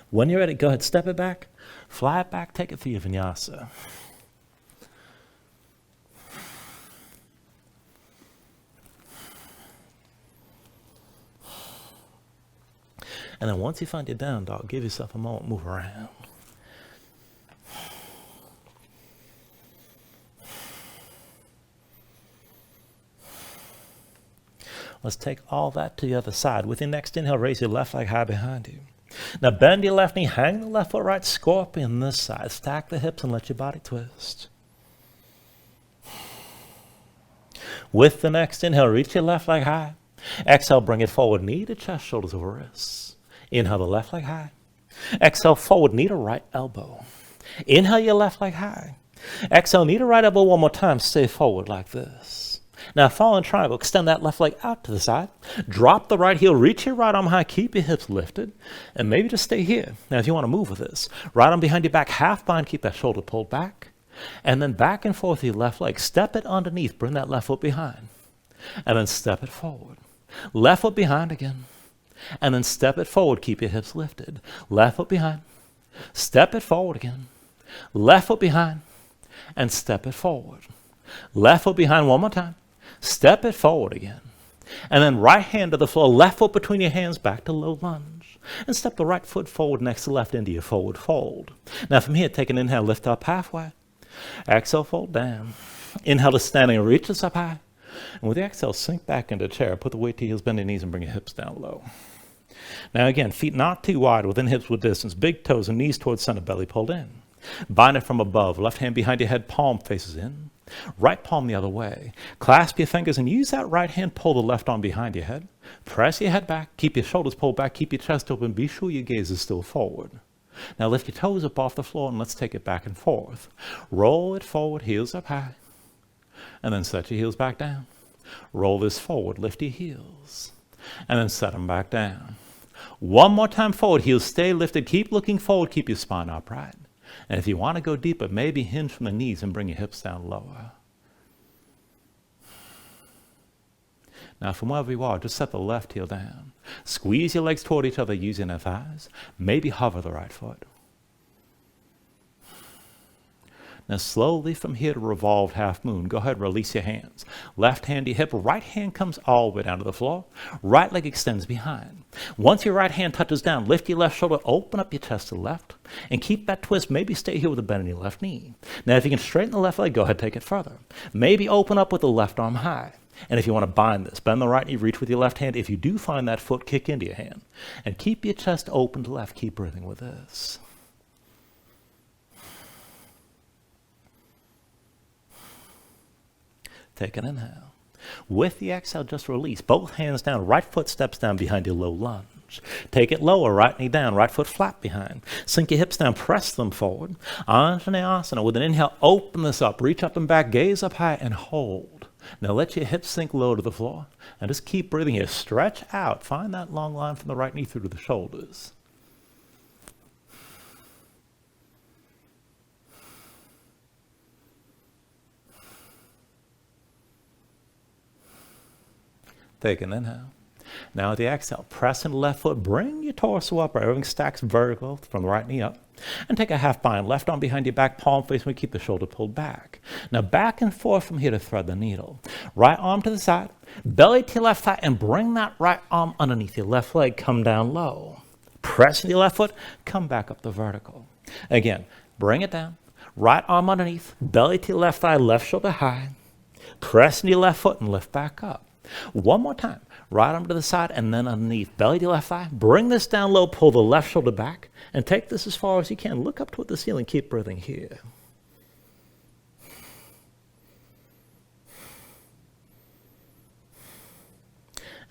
When you're ready, go ahead, step it back, fly it back, take it for your Vinyasa. And then once you find your down dog, give yourself a moment, move around. Let's take all that to the other side. With your next inhale, raise your left leg high behind you. Now bend your left knee, hang the left foot right, scorpion this side. Stack the hips and let your body twist. With the next inhale, reach your left leg high. Exhale, bring it forward, knee to chest, shoulders over wrists. Inhale the left leg high. Exhale, forward, knee to right elbow. Inhale your left leg high. Exhale, knee to right elbow one more time. Stay forward like this. Now, fallen triangle, extend that left leg out to the side. Drop the right heel, reach your right arm high, keep your hips lifted, and maybe just stay here. Now, if you want to move with this, right arm behind your back, half bind, keep that shoulder pulled back, and then back and forth with your left leg. Step it underneath, bring that left foot behind, and then step it forward. Left foot behind again, and then step it forward, keep your hips lifted. Left foot behind, step it forward again. Left foot behind, and step it forward. Left foot behind one more time. Step it forward again. And then right hand to the floor, left foot between your hands, back to low lunge. And step the right foot forward next to left into your forward fold. Now from here, take an inhale, lift up halfway. Exhale, fold down. Inhale to standing, reach us up high. And with the exhale, sink back into chair. Put the weight to your heels, bend your knees, and bring your hips down low. Now again, feet not too wide, within hips with distance. Big toes and knees towards center, belly pulled in. Bind it from above. Left hand behind your head, palm faces in. Right palm the other way. Clasp your fingers and use that right hand, pull the left arm behind your head. Press your head back, keep your shoulders pulled back, keep your chest open, be sure your gaze is still forward. Now lift your toes up off the floor and let's take it back and forth. Roll it forward, heels up high. And then set your heels back down. Roll this forward, lift your heels. And then set them back down. One more time forward, heels stay lifted, keep looking forward, keep your spine upright. And if you want to go deeper, maybe hinge from the knees and bring your hips down lower. Now from wherever you are, just set the left heel down. Squeeze your legs toward each other using your thighs. Maybe hover the right foot. Now slowly from here to revolved half moon, go ahead, release your hands. Left hand to your hip, right hand comes all the way down to the floor. Right leg extends behind. Once your right hand touches down, lift your left shoulder, open up your chest to the left, and keep that twist. Maybe stay here with a bend in your left knee. Now if you can straighten the left leg, go ahead, take it further. Maybe open up with the left arm high. And if you want to bind this, bend the right knee, reach with your left hand. If you do find that foot, kick into your hand. And keep your chest open to left. Keep breathing with this. Take an inhale. With the exhale, just release. Both hands down. Right foot steps down behind your low lunge. Take it lower. Right knee down. Right foot flat behind. Sink your hips down. Press them forward. Anjaneyasana. With an inhale, open this up. Reach up and back. Gaze up high and hold. Now let your hips sink low to the floor. And just keep breathing here. Stretch out. Find that long line from the right knee through to the shoulders. Take an inhale. Now with the exhale, press into left foot, bring your torso up, everything stacks vertical from the right knee up. And take a half bind, left arm behind your back, palm face, we keep the shoulder pulled back. Now back and forth from here to thread the needle. Right arm to the side, belly to your left thigh, and bring that right arm underneath your left leg, come down low. Press into your left foot, come back up the vertical. Again, bring it down, right arm underneath, belly to your left thigh, left shoulder high. Press into your left foot and lift back up. One more time, right arm to the side and then underneath, belly to left thigh. Bring this down low, pull the left shoulder back, and take this as far as you can. Look up toward the ceiling, keep breathing here.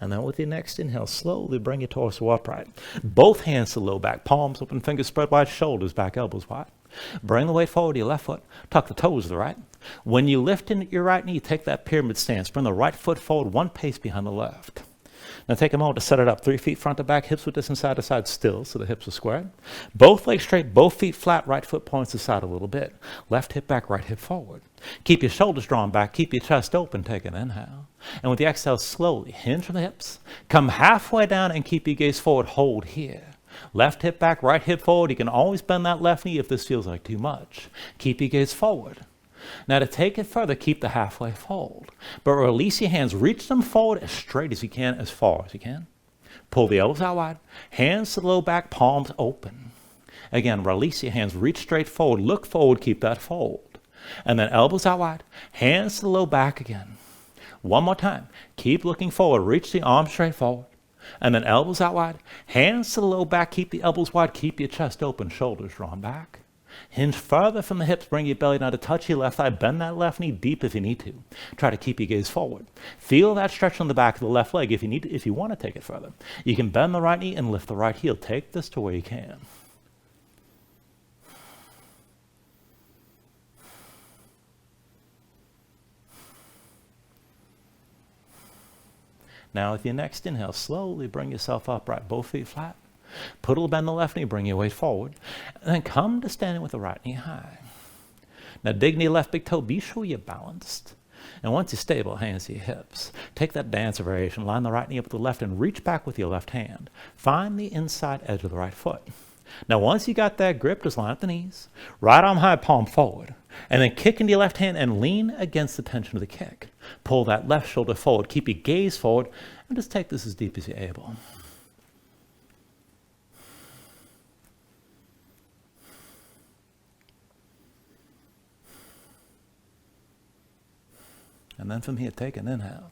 And then with your next inhale, slowly bring your torso upright. Both hands to low back, palms open, fingers spread wide, shoulders back, elbows wide. Bring the weight forward to your left foot. Tuck the toes to the right. When you lift in your right knee, take that pyramid stance. Bring the right foot forward, one pace behind the left. Now take a moment to set it up. 3 feet front to back, hips with distance side to side still, so the hips are squared. Both legs straight, both feet flat, right foot points to the side a little bit. Left hip back, right hip forward. Keep your shoulders drawn back, keep your chest open, take an inhale. And with the exhale, slowly hinge from the hips. Come halfway down and keep your gaze forward, hold here. Left hip back, right hip forward. You can always bend that left knee if this feels like too much. Keep your gaze forward. Now to take it further, keep the halfway fold. But release your hands, reach them forward as straight as you can, as far as you can. Pull the elbows out wide, hands to the low back, palms open. Again, release your hands, reach straight forward, look forward, keep that fold. And then elbows out wide, hands to the low back again. One more time, keep looking forward, reach the arms straight forward. And then elbows out wide, hands to the low back, keep the elbows wide, keep your chest open, shoulders drawn back. Hinge further from the hips, bring your belly down to touch your left thigh, bend that left knee deep if you need to. Try to keep your gaze forward. Feel that stretch on the back of the left leg if you want to take it further. You can bend the right knee and lift the right heel. Take this to where you can. Now with your next inhale, slowly bring yourself upright, both feet flat. Put a little bend in the left knee, bring your weight forward. And then come to standing with the right knee high. Now dig into your left big toe, be sure you're balanced. And once you're stable, hands to your hips. Take that dancer variation, line the right knee up with the left and reach back with your left hand. Find the inside edge of the right foot. Now once you got that grip, just line up the knees. Right arm high, palm forward. And then kick into your left hand and lean against the tension of the kick. Pull that left shoulder forward, keep your gaze forward, and just take this as deep as you're able. And then from here, take an inhale.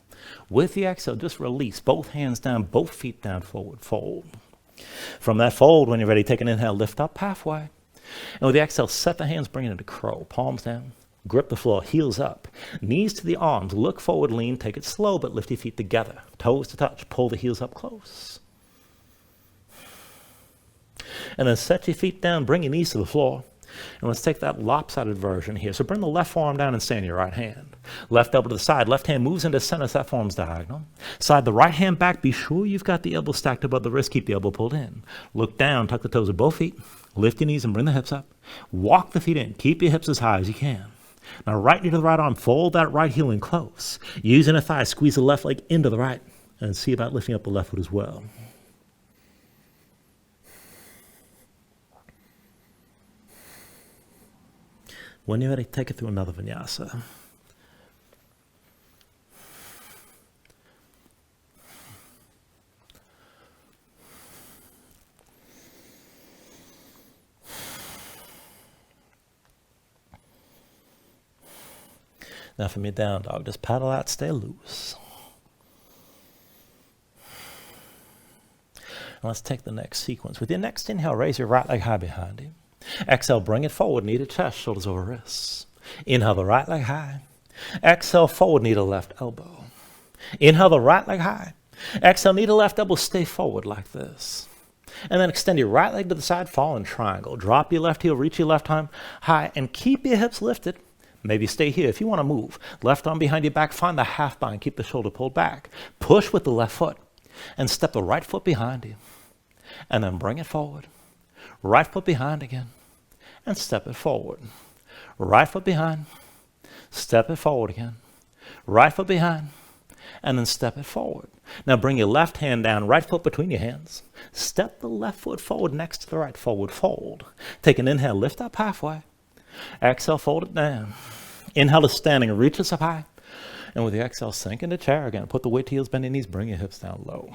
With the exhale, just release. Both hands down, both feet down, forward, fold. From that fold, when you're ready, take an inhale, lift up halfway. And with the exhale, set the hands, bring it into crow. Palms down, grip the floor, heels up. Knees to the arms, look forward, lean, take it slow, but lift your feet together. Toes to touch, pull the heels up close. And then set your feet down, bring your knees to the floor. And let's take that lopsided version here. So bring the left forearm down and stand your right hand. Left elbow to the side. Left hand moves into center, so that forearm's diagonal. Slide the right hand back. Be sure you've got the elbow stacked above the wrist. Keep the elbow pulled in. Look down, tuck the toes of both feet. Lift your knees and bring the hips up. Walk the feet in. Keep your hips as high as you can. Now right knee to the right arm. Fold that right heel in close. Using a thigh, squeeze the left leg into the right. And see about lifting up the left foot as well. When you're ready, take it through another vinyasa. Now from your down dog, just paddle out, stay loose. And let's take the next sequence. With your next inhale, raise your right leg high behind you. Exhale, bring it forward, knee to chest, shoulders over wrists. Inhale the right leg high. Exhale, forward, knee to left elbow. Inhale the right leg high. Exhale, knee to left elbow, stay forward like this. And then extend your right leg to the side, fall in triangle. Drop your left heel, reach your left arm high, and keep your hips lifted. Maybe stay here if you want to move. Left arm behind your back, find the half bind, keep the shoulder pulled back. Push with the left foot, and step the right foot behind you. And then bring it forward. Right foot behind again, and step it forward. Right foot behind, step it forward again. Right foot behind, and then step it forward. Now bring your left hand down, right foot between your hands. Step the left foot forward next to the right, forward fold. Take an inhale, lift up halfway. Exhale, fold it down. Inhale to standing, reach us up high. And with the exhale, sink into chair again. Put the weight to heels, bend your knees, bring your hips down low.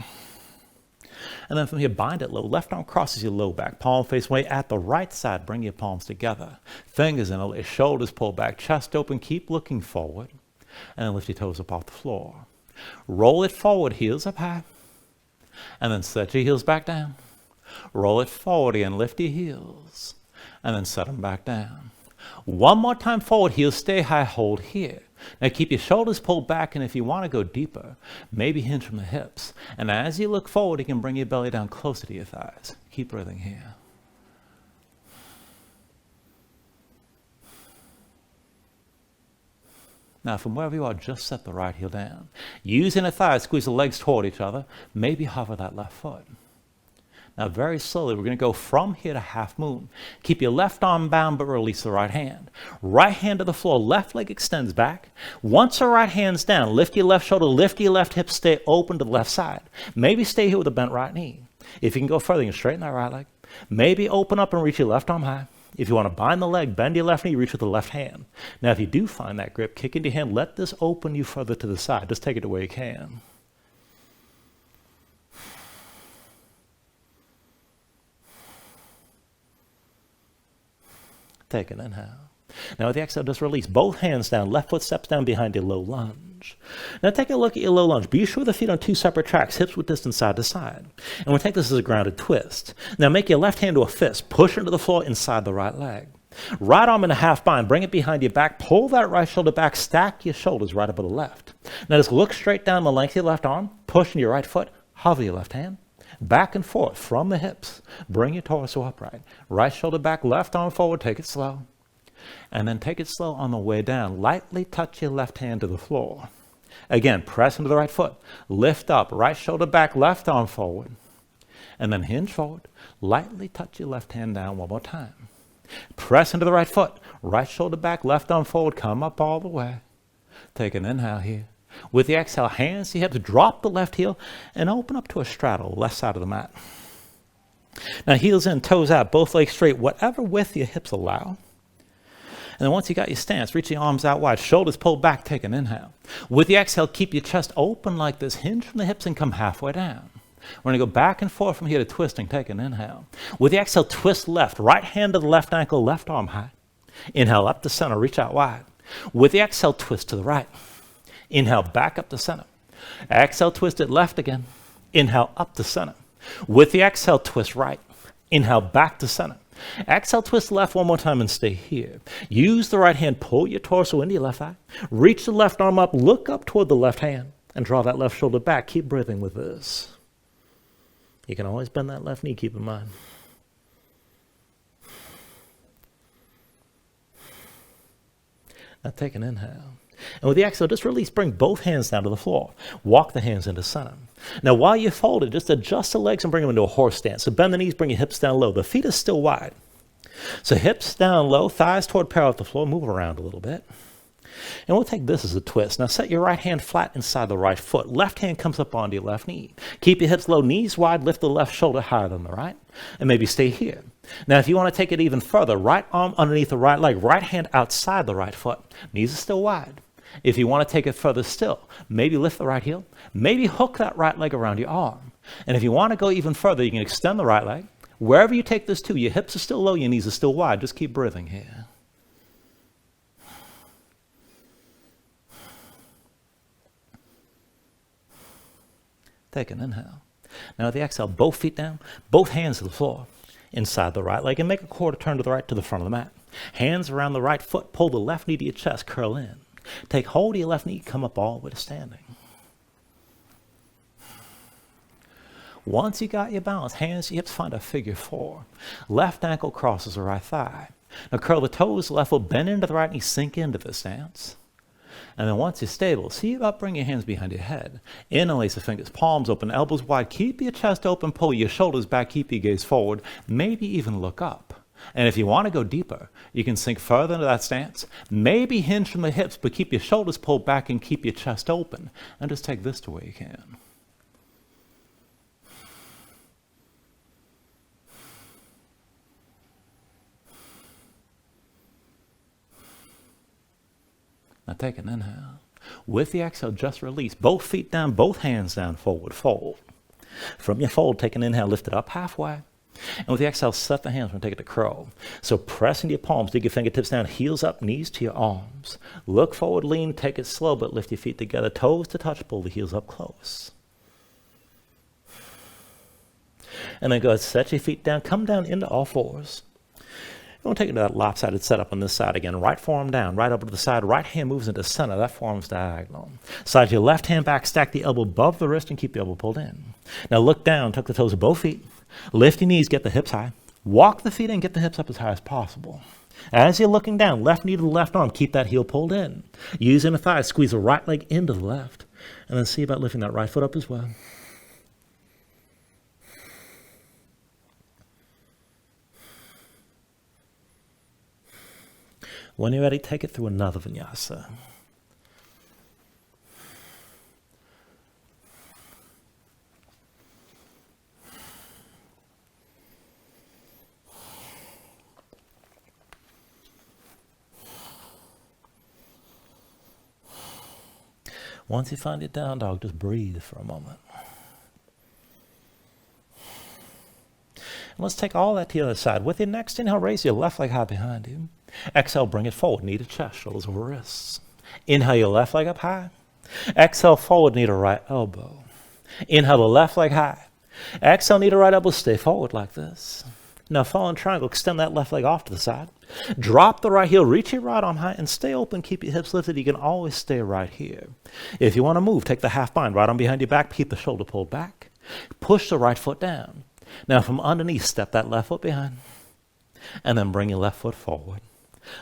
And then from here, bind it low. Left arm crosses your low back. Palm face away at the right side. Bring your palms together. Fingers in a lace. Shoulders pull back. Chest open. Keep looking forward. And then lift your toes up off the floor. Roll it forward. Heels up high. And then set your heels back down. Roll it forward again. Lift your heels. And then set them back down. One more time forward. Heels stay high. Hold here. Now keep your shoulders pulled back, and if you want to go deeper, maybe hinge from the hips. And as you look forward, you can bring your belly down closer to your thighs. Keep breathing here. Now from wherever you are, just set the right heel down. Using a thigh, squeeze the legs toward each other. Maybe hover that left foot. Now very slowly, we're going to go from here to half moon. Keep your left arm bound, but release the right hand. Right hand to the floor, left leg extends back. Once the right hand's down, lift your left shoulder, lift your left hip, stay open to the left side. Maybe stay here with a bent right knee. If you can go further, you can straighten that right leg. Maybe open up and reach your left arm high. If you want to bind the leg, bend your left knee, reach with the left hand. Now if you do find that grip, kick into your hand, let this open you further to the side. Just take it to where you can. Take an inhale. Now with the exhale, just release both hands down. Left foot steps down behind your low lunge. Now take a look at your low lunge. Be sure the feet on two separate tracks, hips with distance side to side. And we'll take this as a grounded twist. Now make your left hand to a fist. Push into the floor inside the right leg. Right arm in a half bind. Bring it behind your back. Pull that right shoulder back. Stack your shoulders right above the left. Now just look straight down the length of your left arm. Push into your right foot. Hover your left hand. Back and forth from the hips. Bring your torso upright. Right shoulder back, left arm forward. Take it slow. And then take it slow on the way down. Lightly touch your left hand to the floor. Again, press into the right foot. Lift up, right shoulder back, left arm forward. And then hinge forward. Lightly touch your left hand down one more time. Press into the right foot. Right shoulder back, left arm forward. Come up all the way. Take an inhale here. With the exhale, hands to hips, drop the left heel and open up to a straddle, left side of the mat. Now heels in, toes out, both legs straight, whatever width your hips allow. And then once you got your stance, reach the arms out wide, shoulders pulled back, take an inhale. With the exhale, keep your chest open like this, hinge from the hips and come halfway down. We're going to go back and forth from here to twisting, take an inhale. With the exhale, twist left, right hand to the left ankle, left arm high. Inhale up to center, reach out wide. With the exhale, twist to the right. Inhale, back up to center. Exhale, twist it left again. Inhale, up to center. With the exhale, twist right. Inhale, back to center. Exhale, twist left one more time and stay here. Use the right hand, pull your torso into your left eye. Reach the left arm up, look up toward the left hand, and draw that left shoulder back. Keep breathing with this. You can always bend that left knee, keep in mind. Now take an inhale. And with the exhale, just release, bring both hands down to the floor. Walk the hands into center. Now while you're folded, just adjust the legs and bring them into a horse stance. So bend the knees, bring your hips down low. The feet are still wide. So hips down low, thighs toward parallel with the floor, move around a little bit. And we'll take this as a twist. Now set your right hand flat inside the right foot. Left hand comes up onto your left knee. Keep your hips low, knees wide, lift the left shoulder higher than the right. And maybe stay here. Now if you want to take it even further, right arm underneath the right leg, right hand outside the right foot. Knees are still wide. If you want to take it further still, maybe lift the right heel, maybe hook that right leg around your arm. And if you want to go even further, you can extend the right leg. Wherever you take this to, your hips are still low, your knees are still wide. Just keep breathing here. Take an inhale. Now with the exhale, both feet down, both hands to the floor, inside the right leg, and make a quarter turn to the right to the front of the mat. Hands around the right foot, pull the left knee to your chest, curl in. Take hold of your left knee, come up all the way to standing. Once you got your balance, hands to hips, find a figure four. Left ankle crosses the right thigh. Now curl the toes, left foot, bend into the right knee, sink into the stance. And then once you're stable, see about bring your hands behind your head. Interlace the fingers, palms open, elbows wide. Keep your chest open, pull your shoulders back, keep your gaze forward. Maybe even look up. And if you want to go deeper, you can sink further into that stance. Maybe hinge from the hips, but keep your shoulders pulled back and keep your chest open. And just take this to where you can. Now take an inhale. With the exhale, just release. Both feet down, both hands down, forward fold. From your fold, take an inhale, lift it up halfway. And with the exhale, set the hands. We're going to take it to crow. So press into your palms, dig your fingertips down, heels up, knees to your arms. Look forward, lean, take it slow, but lift your feet together. Toes to touch, pull the heels up close. And then go ahead, set your feet down, come down into all fours. We'll take it to that lopsided setup on this side again. Right forearm down, right over to the side. Right hand moves into center. That forearm's diagonal. Slide your left hand back, stack the elbow above the wrist and keep the elbow pulled in. Now look down, tuck the toes of both feet. Lift your knees, get the hips high. Walk the feet in, get the hips up as high as possible. As you're looking down, left knee to the left arm, keep that heel pulled in. Use inner thigh, squeeze the right leg into the left. And then see about lifting that right foot up as well. When you're ready, take it through another vinyasa. Once you find your down dog, just breathe for a moment. And let's take all that to the other side. With your next inhale, raise your left leg high behind you. Exhale, bring it forward, knee to chest, shoulders over wrists. Inhale your left leg up high. Exhale, forward, knee to right elbow. Inhale the left leg high. Exhale, knee to right elbow, stay forward like this. Now fall in triangle, extend that left leg off to the side. Drop the right heel, reach your right arm high, and stay open, keep your hips lifted. You can always stay right here. If you want to move, take the half bind, right arm behind your back, keep the shoulder pulled back. Push the right foot down. Now from underneath, step that left foot behind. And then bring your left foot forward.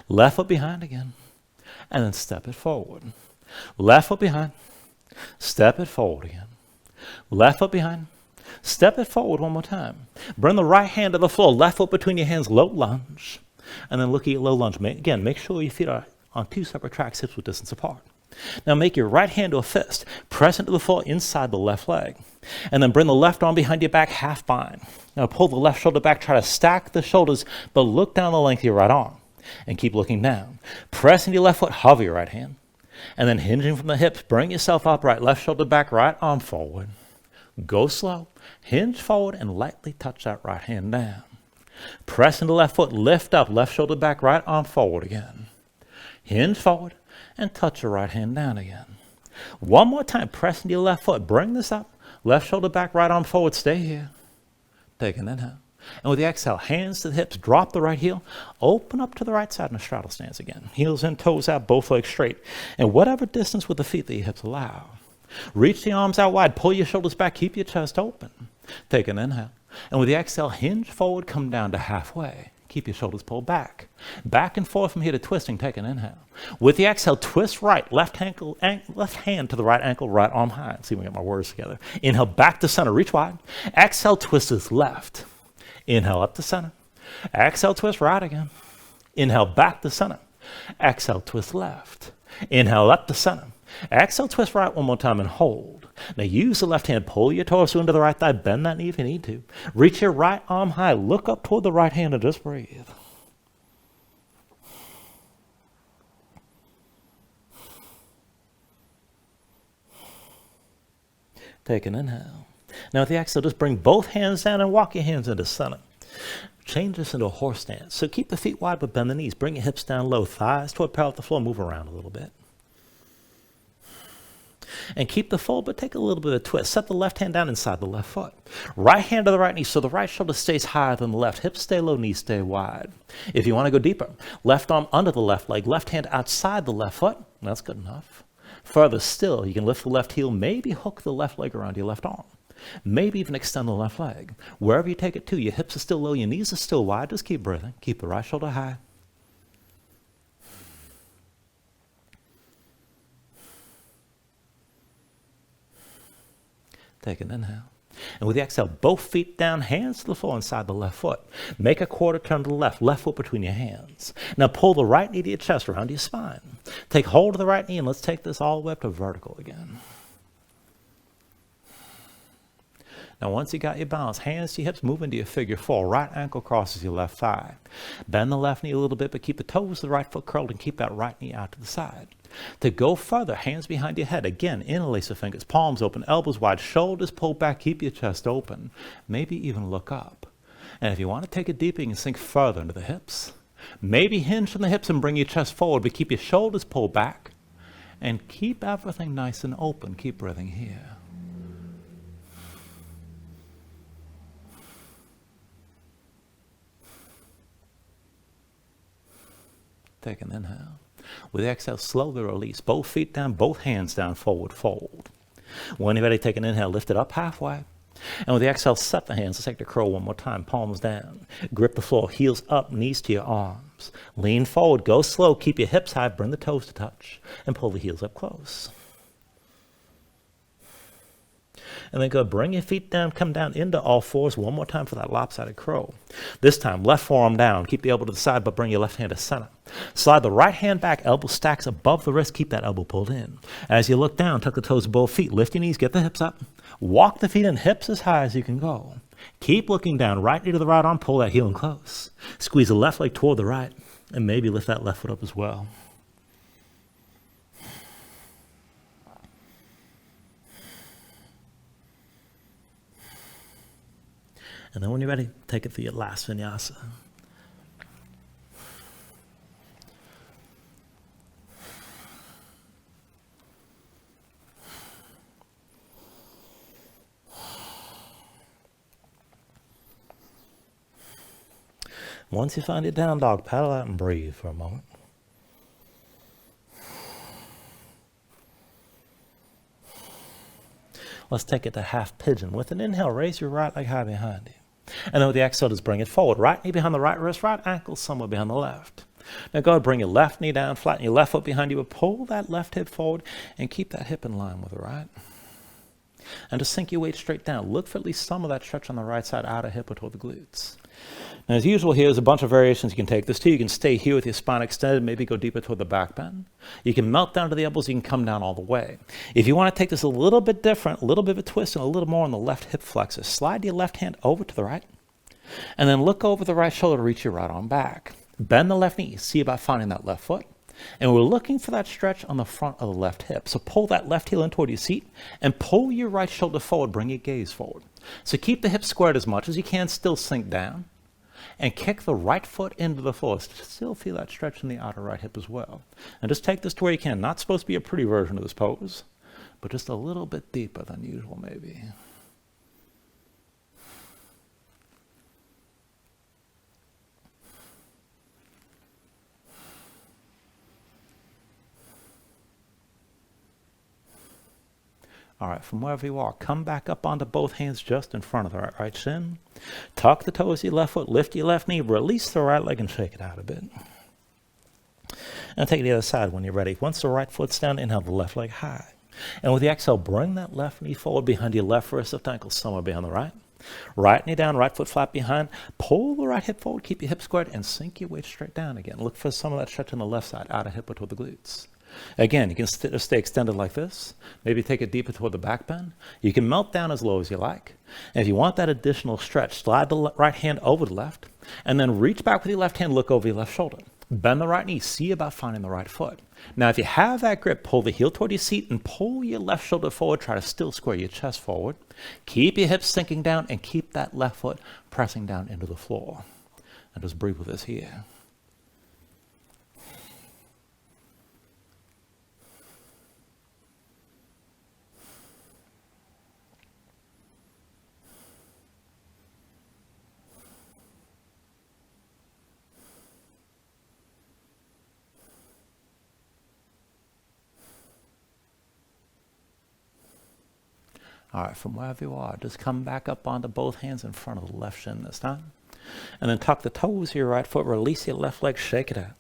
Left foot behind again. And then step it forward. Left foot behind. Step it forward again. Left foot behind. Step it forward one more time. Bring the right hand to the floor. Left foot between your hands, low lunge. And then look at your low lunge. Again, make sure your feet are on two separate tracks, hips width distance apart. Now make your right hand to a fist. Press into the floor inside the left leg. And then bring the left arm behind your back, half bind. Now pull the left shoulder back. Try to stack the shoulders, but look down the length of your right arm. And keep looking down. Press into your left foot, hover your right hand. And then hinging from the hips, bring yourself upright. Left shoulder back, right arm forward. Go slow. Hinge forward and lightly touch that right hand down. Press into left foot, lift up, left shoulder back, right arm forward again. Hinge forward and touch your right hand down again. One more time, press into your left foot, bring this up, left shoulder back, right arm forward, stay here. Take an inhale. And with the exhale, hands to the hips, drop the right heel, open up to the right side in a straddle stance again. Heels in, toes out, both legs straight. And whatever distance with the feet that your hips allow. Reach the arms out wide, pull your shoulders back, keep your chest open. Take an inhale. And with the exhale, hinge forward, come down to halfway. Keep your shoulders pulled back. Back and forth from here to twisting, take an inhale. With the exhale, twist right, left hand to the right ankle, right arm high. Let's see if we get my words together. Inhale, back to center, reach wide. Exhale, twist this left. Inhale, up to center. Exhale, twist right again. Inhale, back to center. Exhale, twist left. Inhale, up to center. Exhale, twist right one more time and hold. Now use the left hand, pull your torso into the right thigh, bend that knee if you need to. Reach your right arm high, look up toward the right hand and just breathe. Take an inhale. Now with the exhale, just bring both hands down and walk your hands into center. Change this into a horse stance. So keep the feet wide but bend the knees. Bring your hips down low, thighs toward parallel with the floor, move around a little bit. And keep the fold, but take a little bit of a twist. Set the left hand down inside the left foot. Right hand to the right knee, so the right shoulder stays higher than the left. Hips stay low, knees stay wide. If you want to go deeper, left arm under the left leg, left hand outside the left foot. That's good enough. Further still, you can lift the left heel, maybe hook the left leg around your left arm. Maybe even extend the left leg. Wherever you take it to, your hips are still low, your knees are still wide. Just keep breathing. Keep the right shoulder high. Take an inhale. And with the exhale, both feet down, hands to the floor inside the left foot. Make a quarter turn to the left, left foot between your hands. Now pull the right knee to your chest around your spine. Take hold of the right knee and let's take this all the way up to vertical again. Now once you got your balance, hands to your hips, move into your figure four. Right ankle crosses your left thigh. Bend the left knee a little bit, but keep the toes of the right foot curled and keep that right knee out to the side. To go further, hands behind your head. Again, interlace the fingers, palms open, elbows wide, shoulders pulled back, keep your chest open. Maybe even look up. And if you want to take it deeper, you can sink further into the hips. Maybe hinge from the hips and bring your chest forward, but keep your shoulders pulled back. And keep everything nice and open. Keep breathing here. Take an inhale. With the exhale, slowly release. Both feet down, both hands down, forward fold. When you're ready, take an inhale, lift it up halfway. And with the exhale, set the hands. Let's take the crow one more time, palms down. Grip the floor, heels up, knees to your arms. Lean forward, go slow, keep your hips high, bring the toes to touch, and pull the heels up close. And then go bring your feet down, come down into all fours one more time for that lopsided crow. This time, left forearm down, keep the elbow to the side, but bring your left hand to center. Slide the right hand back, elbow stacks above the wrist, keep that elbow pulled in. As you look down, tuck the toes of both feet, lift your knees, get the hips up. Walk the feet in, hips as high as you can go. Keep looking down, right knee to the right arm, pull that heel in close. Squeeze the left leg toward the right, and maybe lift that left foot up as well. And then when you're ready, take it for your last vinyasa. Once you find your down dog, paddle out and breathe for a moment. Let's take it to half pigeon. With an inhale, raise your right leg high behind you. And then with the exhale, just bring it forward. Right knee behind the right wrist, right ankle somewhere behind the left. Now go ahead, bring your left knee down, flatten your left foot behind you, but pull that left hip forward and keep that hip in line with the right. And just sink your weight straight down. Look for at least some of that stretch on the right side, outer hip or toward the glutes. Now, as usual, here's a bunch of variations you can take this to. You can stay here with your spine extended, maybe go deeper toward the back bend. You can melt down to the elbows, you can come down all the way. If you want to take this a little bit different, a little bit of a twist and a little more on the left hip flexor, slide your left hand over to the right, and then look over the right shoulder to reach your right arm back. Bend the left knee, see about finding that left foot. And we're looking for that stretch on the front of the left hip. So pull that left heel in toward your seat and pull your right shoulder forward, bring your gaze forward. So keep the hips squared as much as you can, still sink down. And kick the right foot into the floor. Still feel that stretch in the outer right hip as well. And just take this to where you can. Not supposed to be a pretty version of this pose, but just a little bit deeper than usual maybe. All right, from wherever you are, come back up onto both hands just in front of the right shin. Tuck the toes of your left foot, lift your left knee, release the right leg and shake it out a bit. And take it to the other side when you're ready. Once the right foot's down, inhale the left leg high. And with the exhale, bring that left knee forward behind your left wrist, left ankle somewhere behind the right. Right knee down, right foot flat behind. Pull the right hip forward, keep your hips squared, and sink your weight straight down again. Look for some of that stretch on the left side, outer hip or toward the glutes. Again, you can stay extended like this. Maybe take it deeper toward the back bend. You can melt down as low as you like. And if you want that additional stretch, slide the right hand over the left, and then reach back with your left hand, look over your left shoulder. Bend the right knee, see about finding the right foot. Now, if you have that grip, pull the heel toward your seat and pull your left shoulder forward. Try to still square your chest forward. Keep your hips sinking down and keep that left foot pressing down into the floor. And just breathe with us here. All right, from wherever you are, just come back up onto both hands in front of the left shin this time. And then tuck the toes of your right foot, release your left leg, shake it out.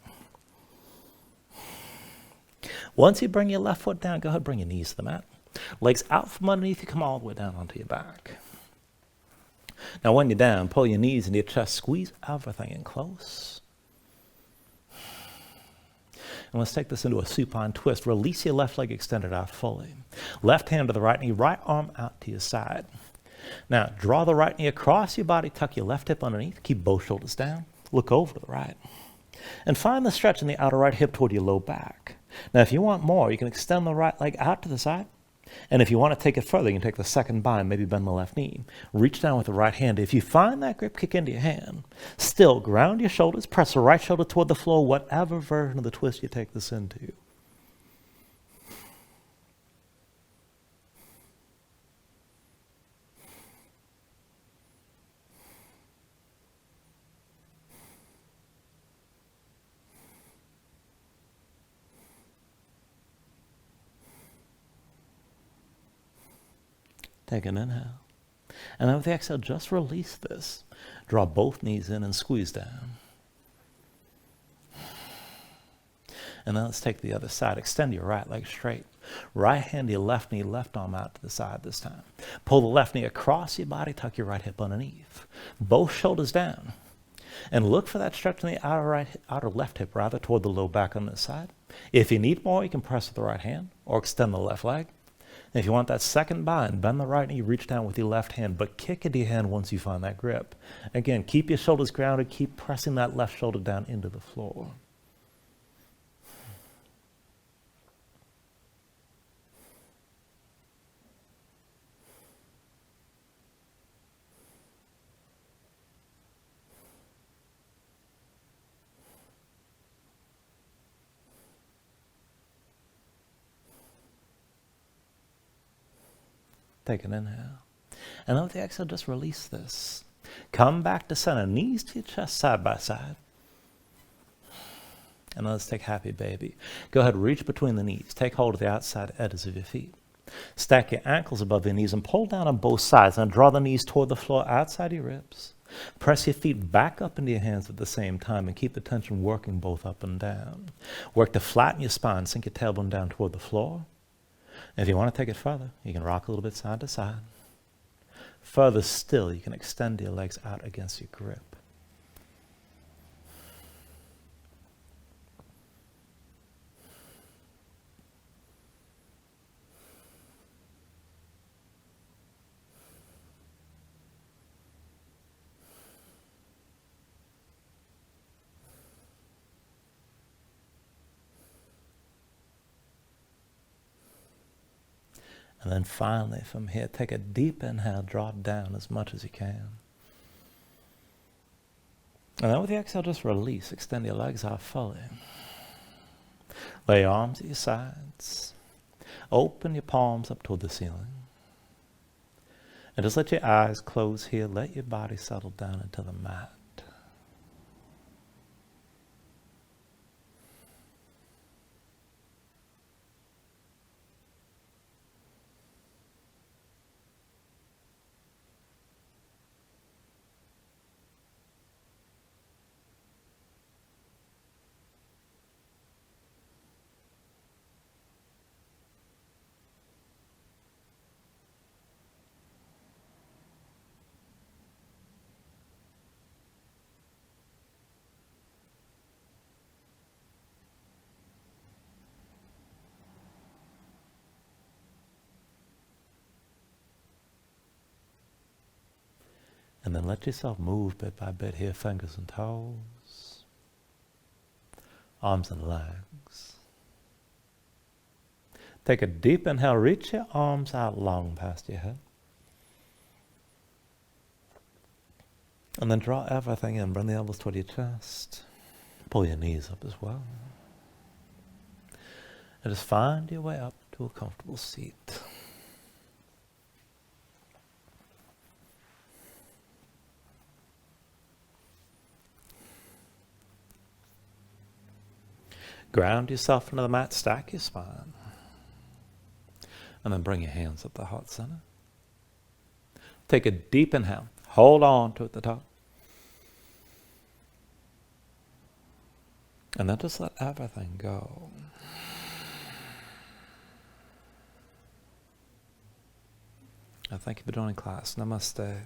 Once you bring your left foot down, go ahead and bring your knees to the mat. Legs out from underneath you, come all the way down onto your back. Now when you're down, pull your knees into your chest, squeeze everything in close. And let's take this into a supine twist. Release your left leg extended out fully. Left hand to the right knee, right arm out to your side. Now, draw the right knee across your body, tuck your left hip underneath, keep both shoulders down, look over to the right. And find the stretch in the outer right hip toward your low back. Now, if you want more, you can extend the right leg out to the side. And if you want to take it further, you can take the second bind, maybe bend the left knee. Reach down with the right hand. If you find that grip, kick into your hand. Still, ground your shoulders, press the right shoulder toward the floor, whatever version of the twist you take this into. Take an inhale. And then with the exhale, just release this. Draw both knees in and squeeze down. And then let's take the other side. Extend your right leg straight. Right hand to your left knee, left arm out to the side this time. Pull the left knee across your body, tuck your right hip underneath. Both shoulders down. And look for that stretch in the outer left hip, rather, toward the low back on this side. If you need more, you can press with the right hand or extend the left leg. And if you want that second bind, bend the right knee, reach down with your left hand, but kick into your hand once you find that grip. Again, keep your shoulders grounded, keep pressing that left shoulder down into the floor. Take an inhale. And then with the exhale, just release this. Come back to center, knees to your chest, side by side. And then let's take happy baby. Go ahead, reach between the knees. Take hold of the outside edges of your feet. Stack your ankles above your knees and pull down on both sides. And draw the knees toward the floor outside your ribs. Press your feet back up into your hands at the same time and keep the tension working both up and down. Work to flatten your spine, sink your tailbone down toward the floor. And if you want to take it further, you can rock a little bit side to side. Further still, you can extend your legs out against your grip. And then finally, from here, take a deep inhale, drop down as much as you can. And then with the exhale, just release. Extend your legs out fully. Lay your arms at your sides. Open your palms up toward the ceiling. And just let your eyes close here. Let your body settle down into the mat. And then let yourself move bit by bit here, fingers and toes, arms and legs. Take a deep inhale, reach your arms out long past your head. And then draw everything in, bring the elbows toward your chest. Pull your knees up as well. And just find your way up to a comfortable seat. Ground yourself into the mat, stack your spine. And then bring your hands up the heart center. Take a deep inhale. Hold on to it at the top. And then just let everything go. Thank you for joining class. Namaste.